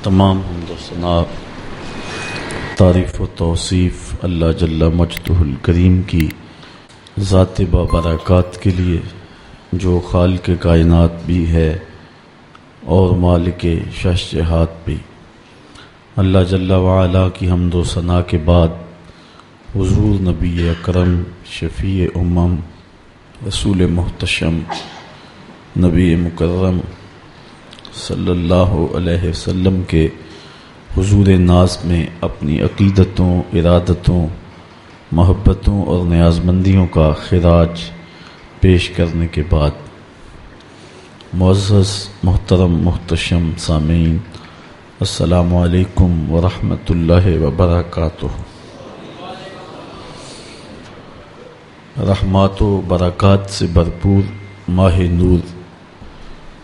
تمام حمد و ثنا تعریف و توصیف اللہ جل مجدہ الکریم کی ذات بابرکات کے لیے، جو خالق کائنات بھی ہے اور مالک شہنشاہات بھی۔ اللہ جل وعلا کی حمد و ثنا کے بعد حضور نبی اکرم شفیع امم رسول محتشم نبی مکرم صلی اللہ علیہ وسلم کے حضور ناز میں اپنی عقیدتوں، ارادتوں، محبتوں اور نیازمندیوں کا خراج پیش کرنے کے بعد، معزز محترم محتشم سامعین، السلام علیکم ورحمۃ اللہ وبرکاتہ۔ رحمات و برکات سے بھرپور ماہ نور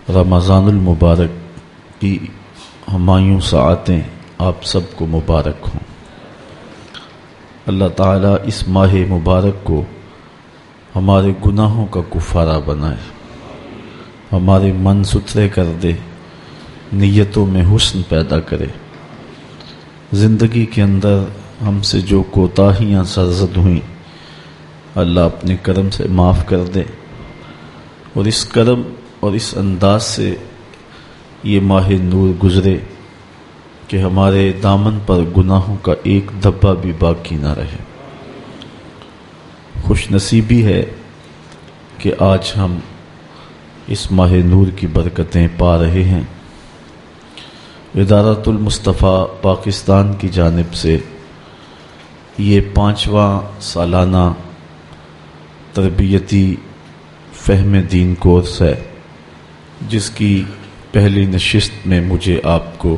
رمضان المبارک کی ہمایوں ساعتیں آپ سب کو مبارک ہوں۔ اللہ تعالیٰ اس ماہ مبارک کو ہمارے گناہوں کا کفارہ بنائے، ہمارے من ستھرے کر دے، نیتوں میں حسن پیدا کرے، زندگی کے اندر ہم سے جو کوتاہیاں سرزد ہوئیں اللہ اپنے کرم سے معاف کر دے، اور اس کرم اور اس انداز سے یہ ماہ نور گزرے کہ ہمارے دامن پر گناہوں کا ایک دھبا بھی باقی نہ رہے۔ خوش نصیبی ہے کہ آج ہم اس ماہ نور کی برکتیں پا رہے ہیں۔ ادارۃ المصطفیٰ پاکستان کی جانب سے یہ 5واں سالانہ تربیتی فہم دین کورس ہے، جس کی پہلی نشست میں مجھے آپ کو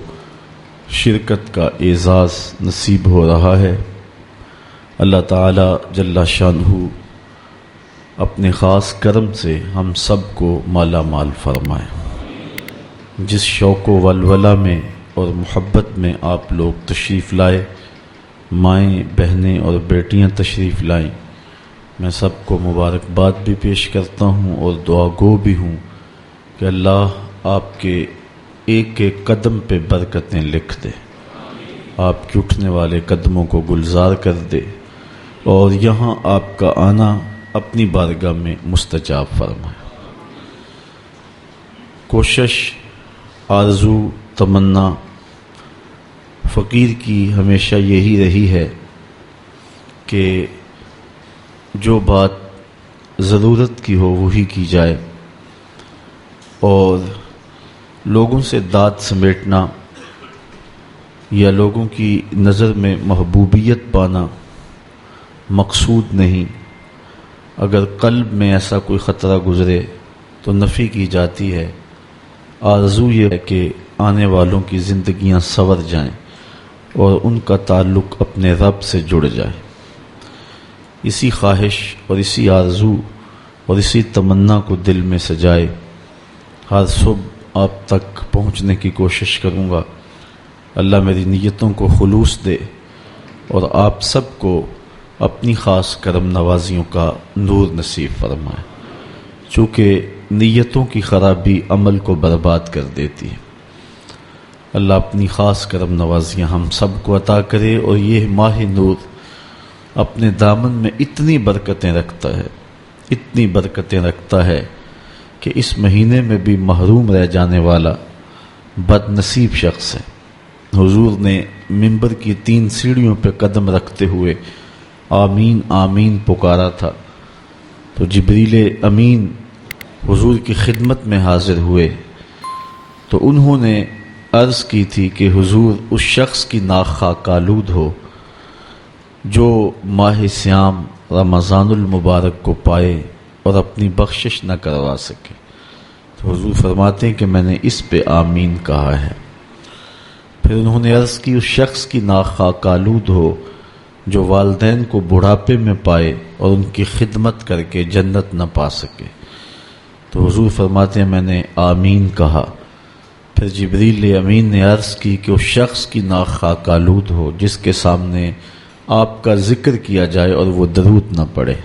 شرکت کا اعزاز نصیب ہو رہا ہے۔ اللہ تعالی جل شانہ اپنے خاص کرم سے ہم سب کو مالا مال فرمائے۔ جس شوق و ولولہ میں اور محبت میں آپ لوگ تشریف لائے، مائیں، بہنیں اور بیٹیاں تشریف لائیں، میں سب کو مبارکباد بھی پیش کرتا ہوں اور دعا گو بھی ہوں کہ اللہ آپ کے ایک ایک قدم پہ برکتیں لکھ دے، آپ کے اٹھنے والے قدموں کو گلزار کر دے، اور یہاں آپ کا آنا اپنی بارگاہ میں مستجاب فرمائے۔ کوشش، آرزو، تمنا فقیر کی ہمیشہ یہی رہی ہے کہ جو بات ضرورت کی ہو وہی کی جائے، اور لوگوں سے داد سمیٹنا یا لوگوں کی نظر میں محبوبیت پانا مقصود نہیں۔ اگر قلب میں ایسا کوئی خطرہ گزرے تو نفی کی جاتی ہے۔ آرزو یہ ہے کہ آنے والوں کی زندگیاں سنور جائیں اور ان کا تعلق اپنے رب سے جڑ جائے۔ اسی خواہش اور اسی آرزو اور اسی تمنا کو دل میں سجائے ہر صبح آپ تک پہنچنے کی کوشش کروں گا۔ اللہ میری نیتوں کو خلوص دے اور آپ سب کو اپنی خاص کرم نوازیوں کا نور نصیب فرمائے، چونکہ نیتوں کی خرابی عمل کو برباد کر دیتی ہے۔ اللہ اپنی خاص کرم نوازیاں ہم سب کو عطا کرے، اور یہ ماہ نور اپنے دامن میں اتنی برکتیں رکھتا ہے، اتنی برکتیں رکھتا ہے کہ اس مہینے میں بھی محروم رہ جانے والا بد نصیب شخص ہے۔ حضور نے منبر کی 3 سیڑھیوں پہ قدم رکھتے ہوئے آمین آمین پکارا تھا، تو جبریل امین حضور کی خدمت میں حاضر ہوئے، تو انہوں نے عرض کی تھی کہ حضور اس شخص کی ناک خاک آلود ہو جو ماہ صیام رمضان المبارک کو پائے اور اپنی بخشش نہ کروا سکے۔ تو حضور فرماتے ہیں کہ میں نے اس پہ آمین کہا ہے۔ پھر انہوں نے عرض کی اس شخص کی ناک خاک آلود ہو جو والدین کو بڑھاپے میں پائے اور ان کی خدمت کر کے جنت نہ پا سکے۔ تو حضور فرماتے ہیں میں نے آمین کہا۔ پھر جبریل امین نے عرض کی کہ اس شخص کی ناک خاک آلود ہو جس کے سامنے آپ کا ذکر کیا جائے اور وہ درود نہ پڑھے۔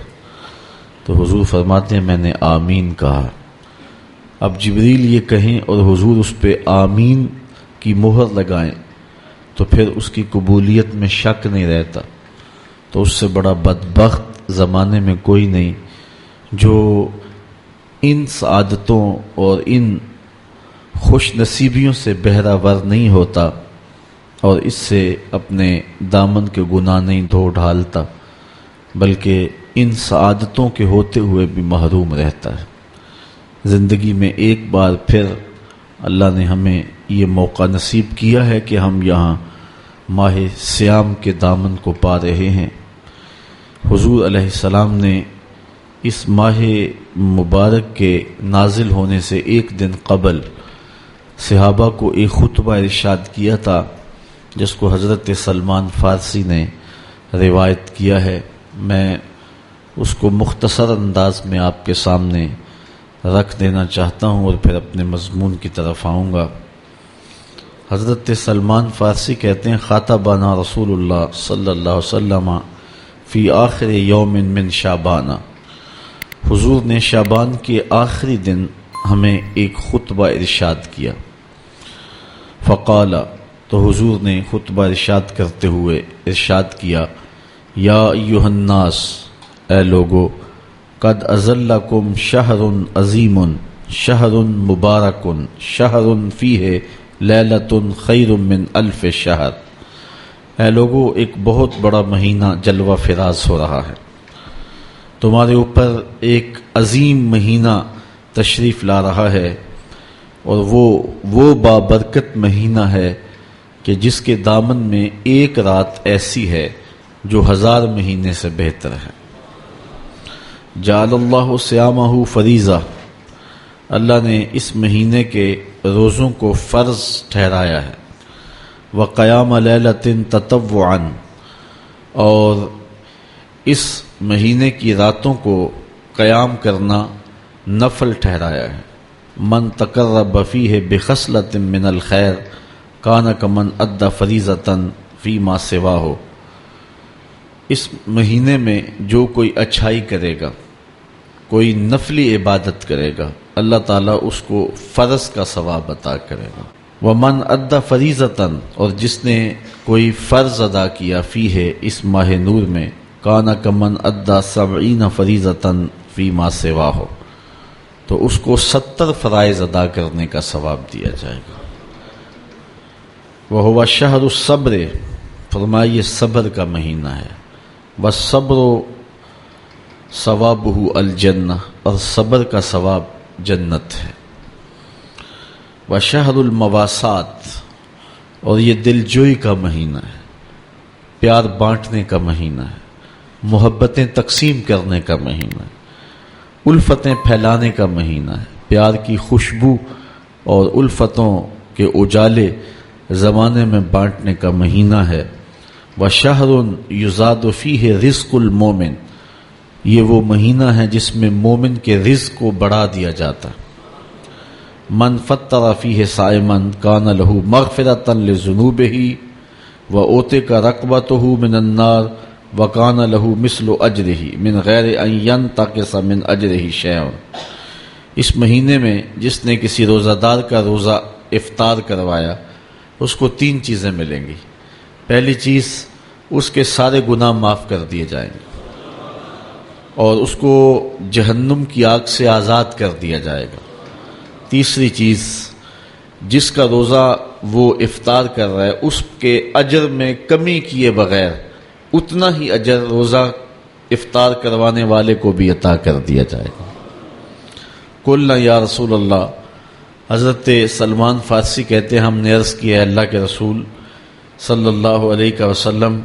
تو حضور فرماتے ہیں میں نے آمین کہا۔ اب جبریل یہ کہیں اور حضور اس پہ آمین کی مہر لگائیں تو پھر اس کی قبولیت میں شک نہیں رہتا، تو اس سے بڑا بدبخت زمانے میں کوئی نہیں جو ان سعادتوں اور ان خوش نصیبیوں سے بہرہ نہیں ہوتا اور اس سے اپنے دامن کے گناہ نہیں دھو ڈھالتا، بلکہ ان سعادتوں کے ہوتے ہوئے بھی محروم رہتا ہے۔ زندگی میں ایک بار پھر اللہ نے ہمیں یہ موقع نصیب کیا ہے کہ ہم یہاں ماہ صیام کے دامن کو پا رہے ہیں۔ حضور علیہ السلام نے اس ماہ مبارک کے نازل ہونے سے ایک دن قبل صحابہ کو ایک خطبہ ارشاد کیا تھا، جس کو حضرت سلمان فارسی نے روایت کیا ہے۔ میں اس کو مختصر انداز میں آپ کے سامنے رکھ دینا چاہتا ہوں اور پھر اپنے مضمون کی طرف آؤں گا۔ حضرت سلمان فارسی کہتے ہیں، خاطبنا رسول اللہ صلی اللہ علیہ وسلم فی آخر یوم من شعبان، حضور نے شعبان کے آخری دن ہمیں ایک خطبہ ارشاد کیا۔ فقال، تو حضور نے خطبہ ارشاد کرتے ہوئے ارشاد کیا، یا ایھا الناس، اے لوگو، قد اظلکم شہر عظیم شہر مبارک شہر فیہ لیلۃ خیر من الف شہر، اے لوگو، ایک بہت بڑا مہینہ جلوہ فراز ہو رہا ہے، تمہارے اوپر ایک عظیم مہینہ تشریف لا رہا ہے، اور وہ بابرکت مہینہ ہے کہ جس کے دامن میں ایک رات ایسی ہے جو 1000 مہینے سے بہتر ہے۔ جعل اللہ صیامہ فریضہ، اللہ نے اس مہینے کے روزوں کو فرض ٹھہرایا ہے۔ وقیام لیلۃ تطوعا، اور اس مہینے کی راتوں کو قیام کرنا نفل ٹھہرایا ہے۔ من تقرب فیہ بخصلۃ من الخیر کان کمن ادی فریضۃ فیما سواہ، اس مہینے میں جو کوئی اچھائی کرے گا، کوئی نفلی عبادت کرے گا، اللہ تعالیٰ اس کو فرض کا ثواب عطا کرے گا۔ ومن ادی فریضۃ، اور جس نے کوئی فرض ادا کیا فیہ، اس ماہ نور میں، کان کمن ادی 70 فریضۃ فیما سواہ، تو اس کو 70 فرائض ادا کرنے کا ثواب دیا جائے گا۔ وہو شہر الصبر، فرمائیے صبر کا مہینہ ہے۔ والصبر ثوابہ الجنہ، اور صبر کا ثواب جنت ہے۔ وشہر المواسات، اور یہ دل جوئی کا مہینہ ہے، پیار بانٹنے کا مہینہ ہے، محبتیں تقسیم کرنے کا مہینہ ہے، الفتیں پھیلانے کا مہینہ ہے، پیار کی خوشبو اور الفتوں کے اجالے زمانے میں بانٹنے کا مہینہ ہے۔ وَشَهْرٌ يُزَادُ فِيهِ رِزْقُ الْمُؤْمِنِ، یہ وہ مہینہ ہے جس میں مومن کے رزق کو بڑھا دیا جاتا ہے۔ مَنْ فَطَّرَ فِيهِ صَائِمًا كَانَ لَهُ مَغْفِرَةً لِذُنُوبِهِ وَأُوتِقَ رَقَبَتُهُ مِنَ النَّارِ وَكَانَ لَهُ مِثْلُ أَجْرِهِ مِنْ غَيْرِ أَنْ يَنْتَقِصَ مِنْ أَجْرِهِ شَيْءٌ، اس مہینے میں جس نے کسی روزہ دار کا روزہ افطار کروایا، اس کو 3 چیزیں ملیں گی۔ پہلی چیز، اس کے سارے گناہ معاف کر دیے جائیں گے، اور اس کو جہنم کی آگ سے آزاد کر دیا جائے گا۔ تیسری چیز، جس کا روزہ وہ افطار کر رہا ہے، اس کے اجر میں کمی کیے بغیر اتنا ہی اجر روزہ افطار کروانے والے کو بھی عطا کر دیا جائے گا۔ قلنا یا رسول اللہ، حضرت سلمان فارسی کہتے ہیں، ہم نے عرض کیا ہے اللہ کے رسول صلی اللہ علیہ وسلم،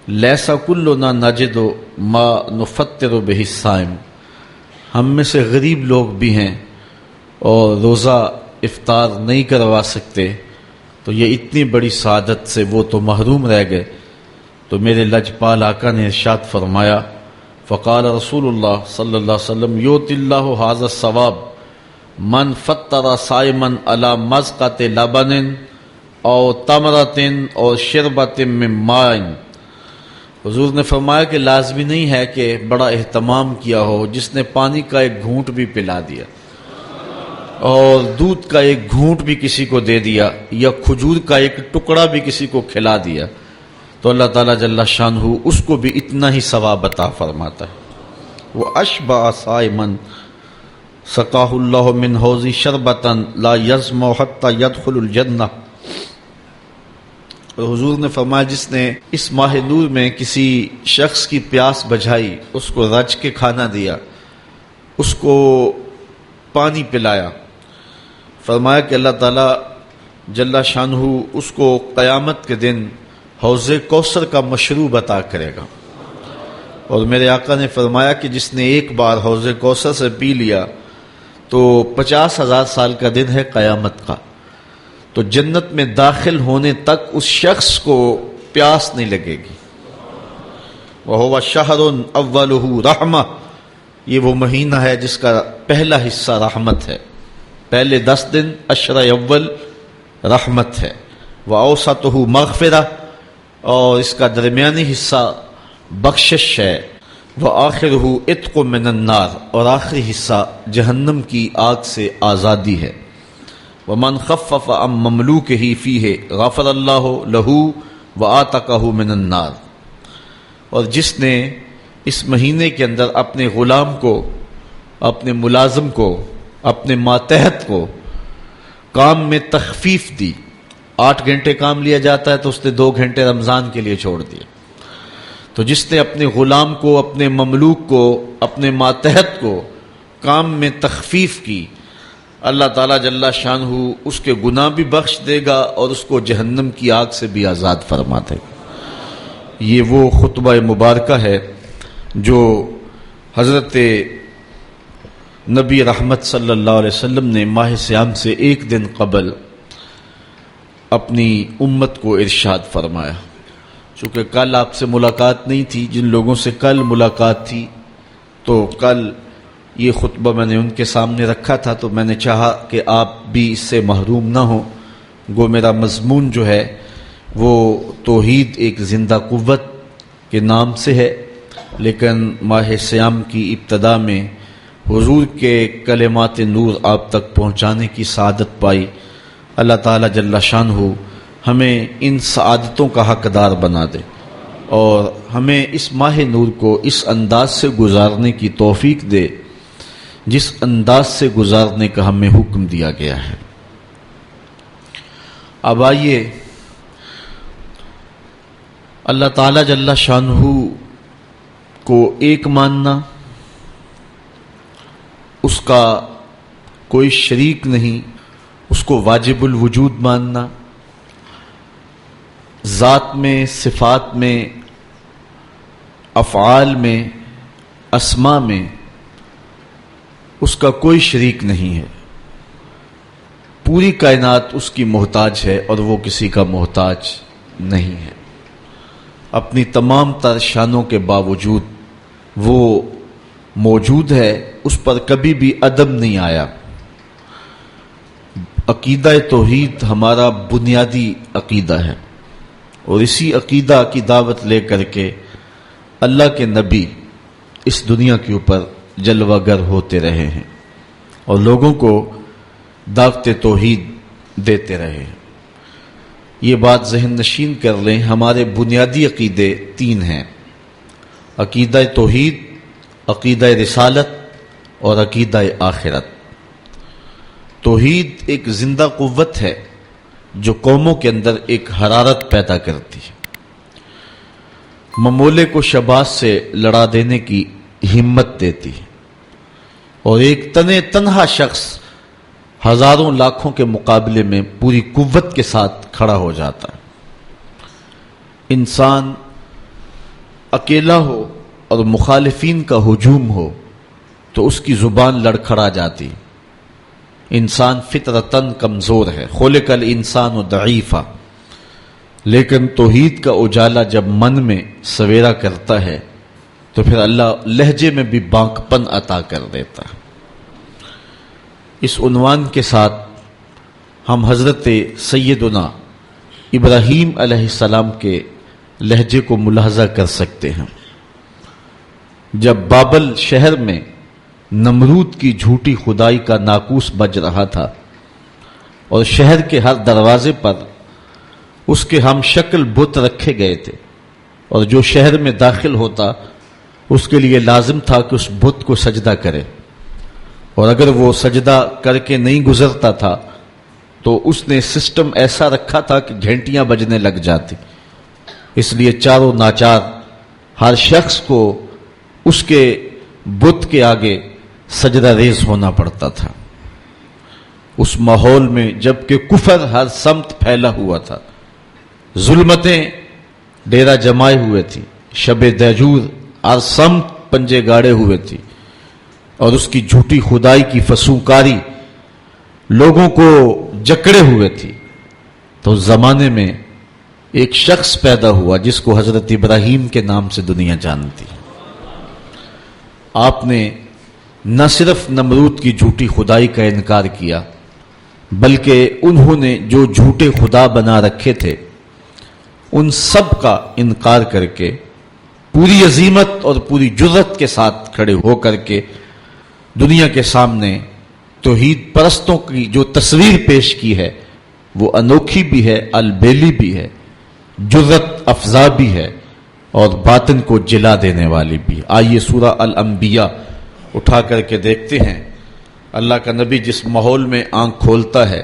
لیسا کلنا نجد ما نفطر بہ الصائم، ہم میں سے غریب لوگ بھی ہیں اور روزہ افطار نہیں کروا سکتے، تو یہ اتنی بڑی سعادت سے وہ تو محروم رہ گئے۔ تو میرے لجپال آقا نے ارشاد فرمایا، فقال رسول اللہ صلی اللہ علیہ وسلم، یؤتی اللہ ھذا الثواب من فطر صائما علی مذقۃ لبن او تمرۃ اور شربۃ من ماء، حضور نے فرمایا کہ لازمی نہیں ہے کہ بڑا اہتمام کیا ہو، جس نے پانی کا ایک گھونٹ بھی پلا دیا، اور دودھ کا ایک گھونٹ بھی کسی کو دے دیا یا کھجور کا ایک ٹکڑا بھی کسی کو کھلا دیا تو اللہ تعالیٰ جل شانہ اس کو بھی اتنا ہی ثواب عطا فرماتا ہے۔ وہ اشبع صائمن سقاہ اللہ من حوض شربتا لا یظمأ حتی یدخل الجنہ۔ اور حضور نے فرمایا جس نے اس ماہ نور میں کسی شخص کی پیاس بجھائی، اس کو رچ کے کھانا دیا، اس کو پانی پلایا، فرمایا کہ اللہ تعالیٰ جل شانہ اس کو قیامت کے دن حوض کوثر کا مشروب عطا کرے گا۔ اور میرے آقا نے فرمایا کہ جس نے ایک بار حوض کوثر سے پی لیا تو 50,000 سال کا دن ہے قیامت کا، تو جنت میں داخل ہونے تک اس شخص کو پیاس نہیں لگے گی۔ وَهُوَ شَهْرٌ أَوَّلُهُ رَحْمَةٌ، یہ وہ مہینہ ہے جس کا پہلا حصہ رحمت ہے، پہلے 10 دن عشر اول رحمت ہے۔ وَأَوْسَطُهُ مَغْفِرَةٌ، اور اس کا درمیانی حصہ بخشش ہے۔ وَآخِرُهُ عِتْقٌ مِّنَ النَّارِ، اور آخری حصہ جہنم کی آگ سے آزادی ہے۔ وَمَنْ خَفَّفَ عَن مَمْلُوكِهِ فِيهِ غَفَرَ اللَّهُ لَهُ وَآتَقَهُ مِنَ النَّارِ، اور جس نے اس مہینے کے اندر اپنے غلام کو، اپنے ملازم کو، اپنے ماتحت کو کام میں تخفیف دی، 8 گھنٹے کام لیا جاتا ہے تو اس نے 2 گھنٹے رمضان کے لیے چھوڑ دیے، تو جس نے اپنے غلام کو، اپنے مملوک کو، اپنے ماتحت کو کام میں تخفیف کی، اللہ تعالیٰ جل شانہ اس کے گناہ بھی بخش دے گا اور اس کو جہنم کی آگ سے بھی آزاد فرما دے گا۔ یہ وہ خطبہ مبارکہ ہے جو حضرت نبی رحمت صلی اللہ علیہ وسلم نے ماہ صیام سے 1 دن قبل اپنی امت کو ارشاد فرمایا۔ چونکہ کل آپ سے ملاقات نہیں تھی، جن لوگوں سے کل ملاقات تھی تو کل یہ خطبہ میں نے ان کے سامنے رکھا تھا، تو میں نے چاہا کہ آپ بھی اس سے محروم نہ ہوں۔ گو میرا مضمون جو ہے وہ توحید ایک زندہ قوت کے نام سے ہے، لیکن ماہ صیام کی ابتدا میں حضور کے کلمات نور آپ تک پہنچانے کی سعادت پائی۔ اللہ تعالیٰ جل شانہ ہمیں ان سعادتوں کا حقدار بنا دے اور ہمیں اس ماہ نور کو اس انداز سے گزارنے کی توفیق دے جس انداز سے گزارنے کا ہمیں حکم دیا گیا ہے۔ اب آئیے اللہ تعالیٰ جل شانہ کو ایک ماننا، اس کا کوئی شریک نہیں، اس کو واجب الوجود ماننا، ذات میں، صفات میں، افعال میں، اسماء میں اس کا کوئی شریک نہیں ہے۔ پوری کائنات اس کی محتاج ہے اور وہ کسی کا محتاج نہیں ہے۔ اپنی تمام تر شانوں کے باوجود وہ موجود ہے، اس پر کبھی بھی عدم نہیں آیا۔ عقیدہ توحید ہمارا بنیادی عقیدہ ہے، اور اسی عقیدہ کی دعوت لے کر کے اللہ کے نبی اس دنیا کے اوپر جلوہ گر ہوتے رہے ہیں اور لوگوں کو دعوت توحید دیتے رہے ہیں۔ یہ بات ذہن نشین کر لیں، ہمارے بنیادی عقیدے 3 ہیں: عقیدہ توحید، عقیدہ رسالت اور عقیدہ آخرت۔ توحید ایک زندہ قوت ہے جو قوموں کے اندر ایک حرارت پیدا کرتی ہے، ممولے کو شباز سے لڑا دینے کی ہمت دیتی ہے، اور ایک تنہا شخص ہزاروں لاکھوں کے مقابلے میں پوری قوت کے ساتھ کھڑا ہو جاتا ہے۔ انسان اکیلا ہو اور مخالفین کا ہجوم ہو تو اس کی زبان لڑکھڑا جاتی۔ انسان فطرتاً کمزور ہے، خلق الانسان ضعیفا، لیکن توحید کا اجالا جب من میں سویرا کرتا ہے تو پھر اللہ لہجے میں بھی بانکپن عطا کر دیتا ہے۔ اس عنوان کے ساتھ ہم حضرت سیدنا ابراہیم علیہ السلام کے لہجے کو ملاحظہ کر سکتے ہیں۔ جب بابل شہر میں نمرود کی جھوٹی خدائی کا ناقوس بج رہا تھا اور شہر کے ہر دروازے پر اس کے ہم شکل بت رکھے گئے تھے، اور جو شہر میں داخل ہوتا اس کے لیے لازم تھا کہ اس بت کو سجدہ کرے، اور اگر وہ سجدہ کر کے نہیں گزرتا تھا تو اس نے سسٹم ایسا رکھا تھا کہ گھنٹیاں بجنے لگ جاتی، اس لیے چاروں ناچار ہر شخص کو اس کے بت کے آگے سجدہ ریز ہونا پڑتا تھا۔ اس ماحول میں جبکہ کفر ہر سمت پھیلا ہوا تھا، ظلمتیں ڈیرا جمائے ہوئے تھی، شب دہجور ہر سمت پنجے گاڑے ہوئے تھی، اور اس کی جھوٹی خدائی کی فسوکاری لوگوں کو جکڑے ہوئے تھی، تو اس زمانے میں ایک شخص پیدا ہوا جس کو حضرت ابراہیم کے نام سے دنیا جانتی۔ آپ نے نہ صرف نمرود کی جھوٹی خدائی کا انکار کیا، بلکہ انہوں نے جو جھوٹے خدا بنا رکھے تھے ان سب کا انکار کر کے پوری عظیمت اور پوری جرت کے ساتھ کھڑے ہو کر کے دنیا کے سامنے توحید پرستوں کی جو تصویر پیش کی ہے وہ انوکھی بھی ہے، البیلی بھی ہے، جرت افزا بھی ہے، اور باطن کو جلا دینے والی بھی۔ آئیے سورہ الانبیاء اٹھا کر کے دیکھتے ہیں۔ اللہ کا نبی جس ماحول میں آنکھ کھولتا ہے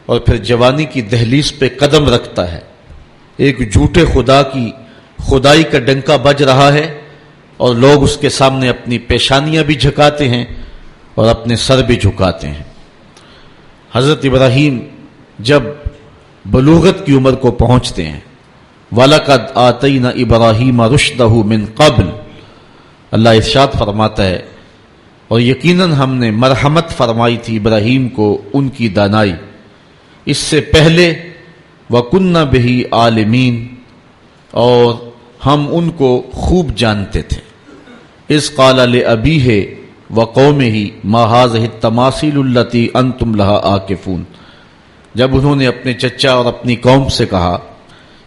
اور پھر جوانی کی دہلیز پہ قدم رکھتا ہے، ایک جھوٹے خدا کی خدائی کا ڈنکا بج رہا ہے، اور لوگ اس کے سامنے اپنی پیشانیاں بھی جھکاتے ہیں اور اپنے سر بھی جھکاتے ہیں۔ حضرت ابراہیم جب بلوغت کی عمر کو پہنچتے ہیں، وَلَقَدْ آتَيْنَا إِبْرَاهِيمَ رُشْدَهُ مِنْ قَبْلُ، اللہ ارشاد فرماتا ہے، اور یقیناً ہم نے مرحمت فرمائی تھی ابراہیم کو ان کی دانائی اس سے پہلے، وَكُنَّا بِهِ عَالِمِينَ، اور ہم ان کو خوب جانتے تھے۔ اِذْ قَالَ لِأَبِيهِ وَقَوْمِهِ مَا هَٰذِهِ التَّمَاثِيلُ الَّتِي أَنْتُمْ لَهَا عَاكِفُونَ، جب انہوں نے اپنے چچا اور اپنی قوم سے کہا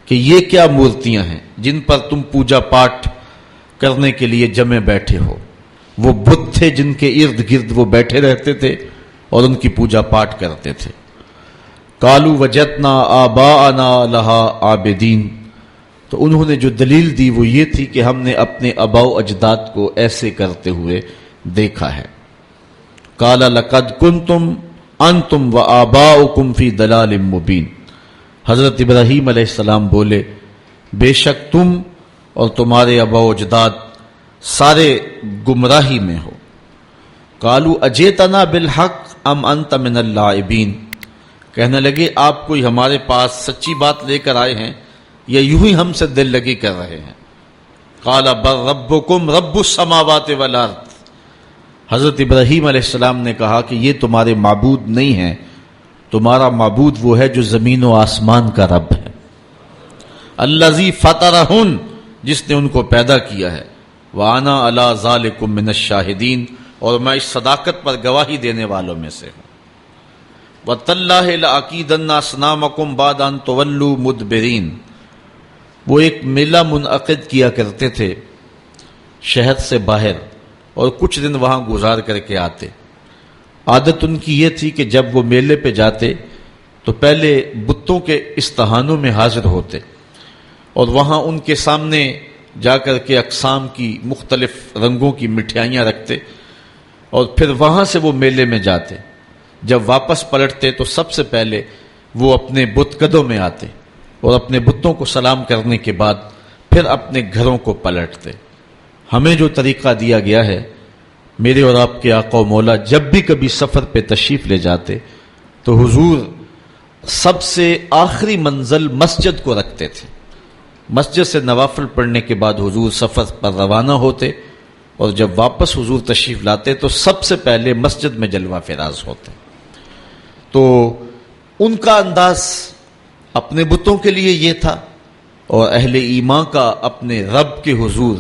کہ یہ کیا مورتیاں ہیں جن پر تم پوجا پاٹ کرنے کے لیے جمے بیٹھے ہو۔ وہ بت تھے جن کے ارد گرد وہ بیٹھے رہتے تھے اور ان کی پوجا پاٹ کرتے تھے۔ قالوا وجدنا آباءنا لها عابدین، تو انہوں نے جو دلیل دی وہ یہ تھی کہ ہم نے اپنے آباء و اجداد کو ایسے کرتے ہوئے دیکھا ہے۔ قال لقد کنتم انتم وآباؤکم فی ضلال مبین، حضرت ابراہیم علیہ السلام بولے بے شک تم اور تمہارے آباء و اجداد سارے گمراہی میں ہو۔ قالوا اجئتنا بالحق ام انت من اللاعبین، کہنے لگے آپ کوئی ہمارے پاس سچی بات لے کر آئے ہیں یا یوں ہی ہم سے دل لگی کر رہے ہیں۔ قال بل ربکم رب السماوات والارض، حضرت ابراہیم علیہ السلام نے کہا کہ یہ تمہارے معبود نہیں ہیں، تمہارا معبود وہ ہے جو زمین و آسمان کا رب ہے، الذی فطرہن، جس نے ان کو پیدا کیا ہے، وانا علی ذالکم من الشاہدین، اور میں اس صداقت پر گواہی دینے والوں میں سے ہوں۔ وَتَاللَّهِ لَأَكِيدَنَّ أَصْنَامَكُمْ بَعْدَ أَن تُوَلُّوا مُدْبِرِينَ، وہ ایک میلہ منعقد کیا کرتے تھے شہر سے باہر اور کچھ دن وہاں گزار کر کے آتے۔ عادت ان کی یہ تھی کہ جب وہ میلے پہ جاتے تو پہلے بتوں کے استہانوں میں حاضر ہوتے اور وہاں ان کے سامنے جا کر کے اقسام کی مختلف رنگوں کی مٹھائیاں رکھتے، اور پھر وہاں سے وہ میلے میں جاتے۔ جب واپس پلٹتے تو سب سے پہلے وہ اپنے بت قدوں میں آتے اور اپنے بتوں کو سلام کرنے کے بعد پھر اپنے گھروں کو پلٹتے۔ ہمیں جو طریقہ دیا گیا ہے، میرے اور آپ کے آقا و مولا جب بھی کبھی سفر پہ تشریف لے جاتے تو حضور سب سے آخری منزل مسجد کو رکھتے تھے۔ مسجد سے نوافل پڑھنے کے بعد حضور سفر پر روانہ ہوتے، اور جب واپس حضور تشریف لاتے تو سب سے پہلے مسجد میں جلوہ فراز ہوتے۔ تو ان کا انداز اپنے بتوں کے لیے یہ تھا، اور اہل ایمان کا اپنے رب کے حضور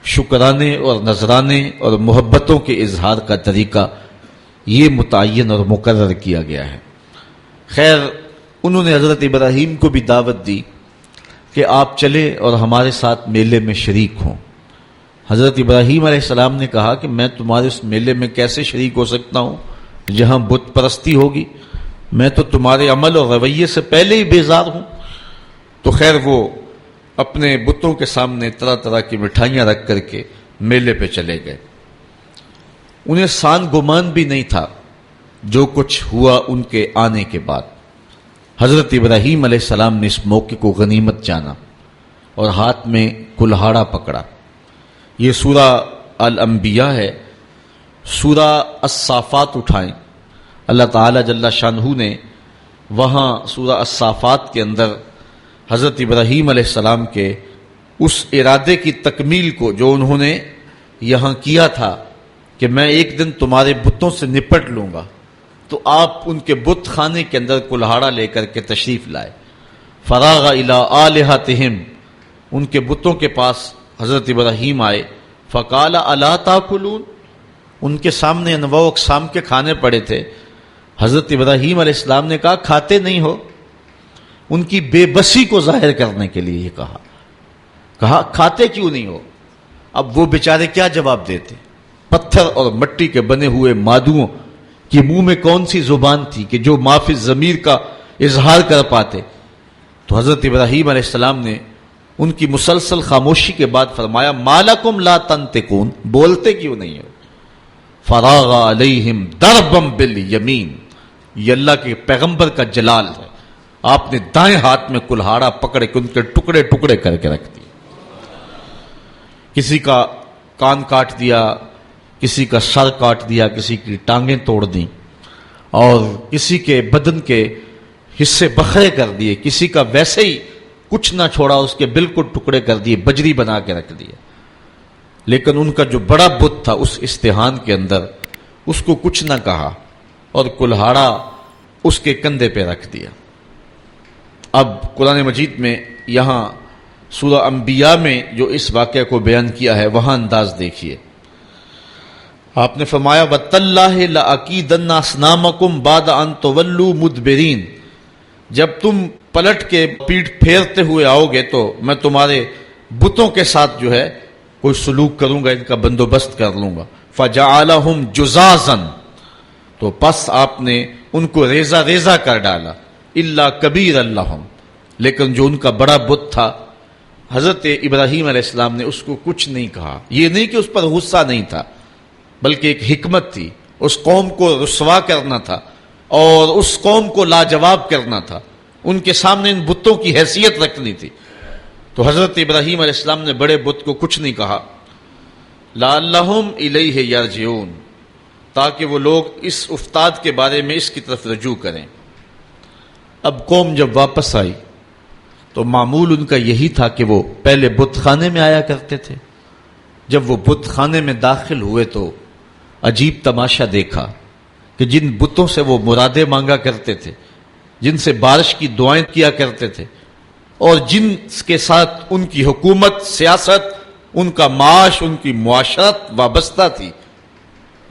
شکرانے اور نذرانے اور محبتوں کے اظہار کا طریقہ یہ متعین اور مقرر کیا گیا ہے۔ خیر، انہوں نے حضرت ابراہیم کو بھی دعوت دی کہ آپ چلے اور ہمارے ساتھ میلے میں شریک ہوں۔ حضرت ابراہیم علیہ السلام نے کہا کہ میں تمہارے اس میلے میں کیسے شریک ہو سکتا ہوں جہاں بت پرستی ہوگی، میں تو تمہارے عمل اور رویے سے پہلے ہی بیزار ہوں۔ تو خیر وہ اپنے بتوں کے سامنے طرح طرح کی مٹھائیاں رکھ کر کے میلے پہ چلے گئے۔ انہیں سان گمان بھی نہیں تھا جو کچھ ہوا ان کے آنے کے بعد۔ حضرت ابراہیم علیہ السلام نے اس موقع کو غنیمت جانا اور ہاتھ میں کلہاڑا پکڑا۔ یہ سورہ الانبیاء ہے۔ سورہ الصافات اٹھائیں، اللہ تعالی جل شانہ نے وہاں سورہ الصافات کے اندر حضرت ابراہیم علیہ السلام کے اس ارادے کی تکمیل کو جو انہوں نے یہاں کیا تھا کہ میں ایک دن تمہارے بتوں سے نپٹ لوں گا، تو آپ ان کے بت خانے کے اندر کلہاڑا لے کر کے تشریف لائے۔ فراغ الی آلہتہم، ان کے بتوں کے پاس حضرت ابراہیم آئے۔ فقال الا تاکلون، ان کے سامنے انواع و اقسام کے کھانے پڑے تھے۔ حضرت ابراہیم علیہ السلام نے کہا کھاتے نہیں ہو؟ ان کی بے بسی کو ظاہر کرنے کے لیے یہ کہا کھاتے کیوں نہیں ہو؟ اب وہ بیچارے کیا جواب دیتے؟ پتھر اور مٹی کے بنے ہوئے مادوؤں کی منہ میں کون سی زبان تھی کہ جو معافی ضمیر کا اظہار کر پاتے؟ تو حضرت ابراہیم علیہ السلام نے ان کی مسلسل خاموشی کے بعد فرمایا مالکم لا تنطقون، بولتے کیوں نہیں ہو؟ فراغ علیہم ضربا بالیمین، یہ اللہ کے پیغمبر کا جلال ہے، آپ نے دائیں ہاتھ میں کلہاڑا پکڑ کے ان کے ٹکڑے ٹکڑے کر کے رکھ دیے۔ کسی کا کان کاٹ دیا، کسی کا سر کاٹ دیا، کسی کی ٹانگیں توڑ دیں، اور کسی کے بدن کے حصے بکھرے کر دیے، کسی کا ویسے ہی کچھ نہ چھوڑا، اس کے بالکل ٹکڑے کر دیے، بجری بنا کے رکھ دیے۔ لیکن ان کا جو بڑا بت تھا اس استحان کے اندر اس کو کچھ نہ کہا اور کلہاڑا اس کے کندھے پہ رکھ دیا۔ اب قرآن مجید میں یہاں سورہ انبیاء میں جو اس واقعہ کو بیان کیا ہے وہاں انداز دیکھیے۔ آپ نے فرمایا وَتَاللَّهِ لَأَكِيدَنَّ أَصْنَامَكُمْ بَعْدَ أَن تُوَلُّوا مُدْبِرِينَ، جب تم پلٹ کے پیٹھ پھیرتے ہوئے آؤ گے تو میں تمہارے بتوں کے ساتھ جو ہے کوئی سلوک کروں گا، ان کا بندوبست کر لوں گا۔ فَجَعَلَهُمْ جُزَازًا، تو پس آپ نے ان کو ریزہ ریزہ کر ڈالا۔ إِلَّا كَبِيرًا لَهُمْ، لیکن جو ان کا بڑا بت تھا حضرت ابراہیم علیہ السلام نے اس کو کچھ نہیں کہا۔ یہ نہیں کہ اس پر غصہ نہیں تھا، بلکہ ایک حکمت تھی، اس قوم کو رسوا کرنا تھا اور اس قوم کو لاجواب کرنا تھا، ان کے سامنے ان بتوں کی حیثیت رکھنی تھی۔ تو حضرت ابراہیم علیہ السلام نے بڑے بت کو کچھ نہیں کہا۔ لعلہم الیہ یرجعون، تاکہ وہ لوگ اس افتاد کے بارے میں اس کی طرف رجوع کریں۔ اب قوم جب واپس آئی تو معمول ان کا یہی تھا کہ وہ پہلے بت خانے میں آیا کرتے تھے۔ جب وہ بت خانے میں داخل ہوئے تو عجیب تماشا دیکھا کہ جن بتوں سے وہ مرادیں مانگا کرتے تھے، جن سے بارش کی دعائیں کیا کرتے تھے، اور جن کے ساتھ ان کی حکومت، سیاست، ان کا معاش، ان کی معاشرت وابستہ تھی،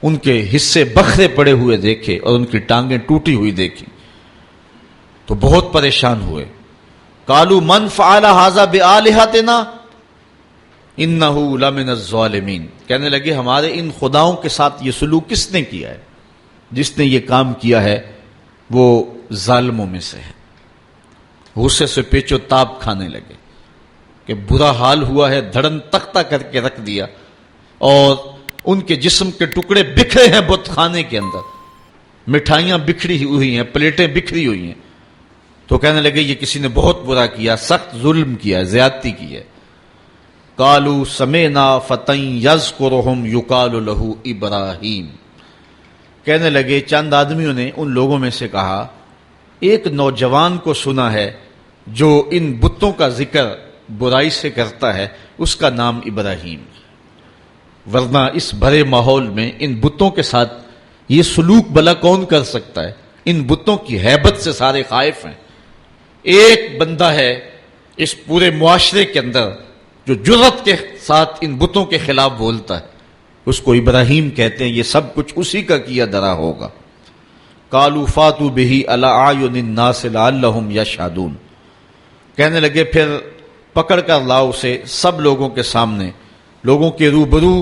ان کے حصے بکھرے پڑے ہوئے دیکھے اور ان کی ٹانگیں ٹوٹی ہوئی دیکھی تو بہت پریشان ہوئے۔ قالوا من فعل هذا بآلهتنا انه لمن الظالمین، کہنے لگے ہمارے ان خداؤں کے ساتھ یہ سلوک کس نے کیا ہے؟ جس نے یہ کام کیا ہے وہ ظالموں میں سے ہے۔ غصے سے پیچو تاب کھانے لگے کہ برا حال ہوا ہے، دھڑن تختہ کر کے رکھ دیا اور ان کے جسم کے ٹکڑے بکھرے ہیں بت خانے کے اندر، مٹھائیاں بکھری ہوئی ہیں، پلیٹیں بکھری ہوئی ہیں۔ تو کہنے لگے یہ کسی نے بہت برا کیا، سخت ظلم کیا، زیادتی کی ہے۔ قالوا سمعنا فتى يذكرهم يقال له ابراہیم، کہنے لگے چند آدمیوں نے ان لوگوں میں سے کہا ایک نوجوان کو سنا ہے جو ان بتوں کا ذکر برائی سے کرتا ہے، اس کا نام ابراہیم، ورنہ اس بھرے ماحول میں ان بتوں کے ساتھ یہ سلوک بھلا کون کر سکتا ہے؟ ان بتوں کی ہیبت سے سارے خائف ہیں۔ ایک بندہ ہے اس پورے معاشرے کے اندر جو جرأت کے ساتھ ان بتوں کے خلاف بولتا ہے، اس کو ابراہیم کہتے ہیں، یہ سب کچھ اسی کا کیا دھرا ہوگا۔ قالوا فاتوا به علی اعین الناس لعلهم یشهدون، کہنے لگے پھر پکڑ کر لاؤ اسے سب لوگوں کے سامنے لوگوں کے روبرو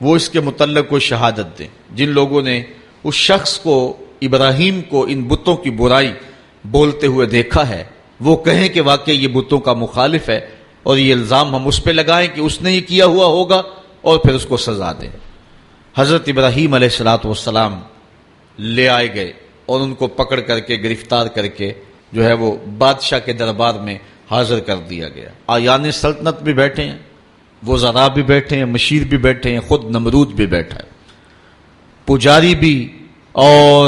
وہ اس کے متعلق کوئی شہادت دیں. جن لوگوں نے اس شخص کو، ابراہیم کو، ان بتوں کی برائی بولتے ہوئے دیکھا ہے، وہ کہیں کہ واقعی یہ بتوں کا مخالف ہے، اور یہ الزام ہم اس پہ لگائیں کہ اس نے یہ کیا ہوا ہوگا، اور پھر اس کو سزا دیں. حضرت ابراہیم علیہ السلام لے آئے گئے اور ان کو پکڑ کر کے گرفتار کر کے جو ہے وہ بادشاہ کے دربار میں حاضر کر دیا گیا. آیان سلطنت بھی بیٹھے ہیں، وزراء بھی بیٹھے ہیں، مشیر بھی بیٹھے ہیں، خود نمرود بھی بیٹھا ہے، پجاری بھی، اور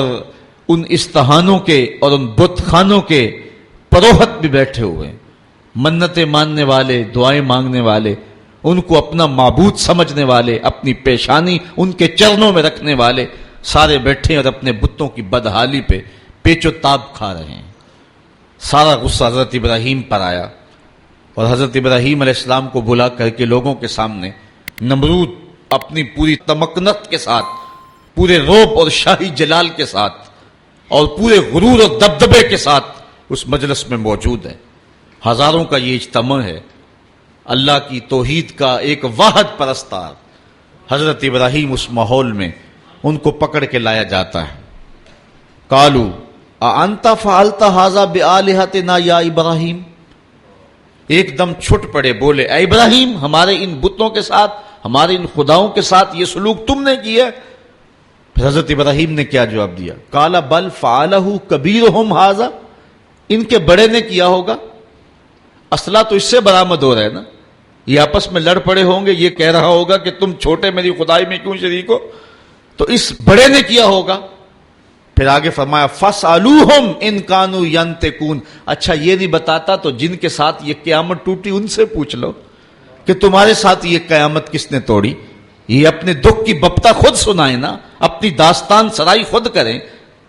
ان استہانوں کے اور ان بت خانوں کے پروہت بھی بیٹھے ہوئے ہیں. منتیں ماننے والے، دعائیں مانگنے والے، ان کو اپنا معبود سمجھنے والے، اپنی پیشانی ان کے چرنوں میں رکھنے والے سارے بیٹھے اور اپنے بتوں کی بدحالی پہ پیچ و تاب کھا رہے ہیں. سارا غصہ حضرت ابراہیم پر آیا، اور حضرت ابراہیم علیہ السلام کو بلا کر کے لوگوں کے سامنے نمرود اپنی پوری تمکنت کے ساتھ، پورے رعب اور شاہی جلال کے ساتھ، اور پورے غرور اور دبدبے کے ساتھ اس مجلس میں موجود ہے. ہزاروں کا یہ اجتماع ہے، اللہ کی توحید کا ایک واحد پرستار. حضرت ابراہیم اس ماحول میں ان کو پکڑ کے لایا جاتا ہے. قالوا اانت فعلت هذا بآلهتنا یا ابراہیم، ایک دم چھٹ پڑے، بولے اے ابراہیم، ہمارے ان بتوں کے ساتھ، ہمارے ان خداؤں کے ساتھ یہ سلوک تم نے کیا؟ پھر حضرت ابراہیم نے کیا جواب دیا؟ قال بل فعلہ کبیرہم ھذا، ان کے بڑے نے کیا ہوگا. اسلحہ تو اس سے برآمد ہو رہا ہے نا، یہ آپس میں لڑ پڑے ہوں گے، یہ کہہ رہا ہوگا کہ تم چھوٹے میری خدائی میں کیوں شریک ہو، تو اس بڑے نے کیا ہوگا. پھر آگے فرمایا فاسألوہم ان کانوا ینطقون، اچھا یہ نہیں بتاتا تو جن کے ساتھ یہ قیامت ٹوٹی ان سے پوچھ لو کہ تمہارے ساتھ یہ قیامت کس نے توڑی. یہ اپنے دکھ کی بپتا خود سنائیں نا، اپنی داستان سرائی خود کریں.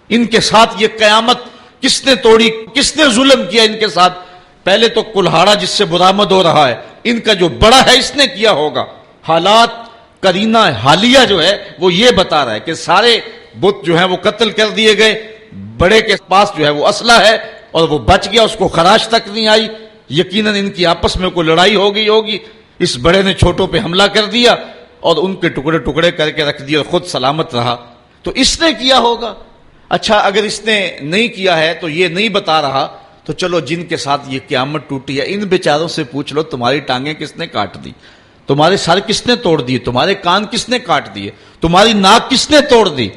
ان کے ساتھ یہ قیامت کس نے توڑی، کس نے ظلم کیا ان کے ساتھ؟ پہلے تو کلہاڑا جس سے برآمد ہو رہا ہے، ان کا جو بڑا ہے اس نے کیا ہوگا. حالات قرینہ حالیہ جو ہے وہ یہ بتا رہا ہے کہ سارے بت جو ہیں وہ قتل کر دیے گئے، بڑے کے پاس جو ہے وہ اسلحہ ہے اور وہ بچ گیا، اس کو خراش تک نہیں آئی. یقیناً ان کی آپس میں کوئی لڑائی ہو گئی ہوگی، اس بڑے نے چھوٹوں پہ حملہ کر دیا اور ان کے ٹکڑے ٹکڑے کر کے رکھ دیا اور خود سلامت رہا، تو اس نے کیا ہوگا. اچھا اگر اس نے نہیں کیا ہے تو یہ نہیں بتا رہا، تو چلو جن کے ساتھ یہ قیامت ٹوٹی ہے ان بیچاروں سے پوچھ لو تمہاری ٹانگیں کس نے کاٹ دی، تمہارے سر کس نے توڑ دیے، تمہارے کان کس نے کاٹ دیے، تمہاری ناک کس نے توڑ دی.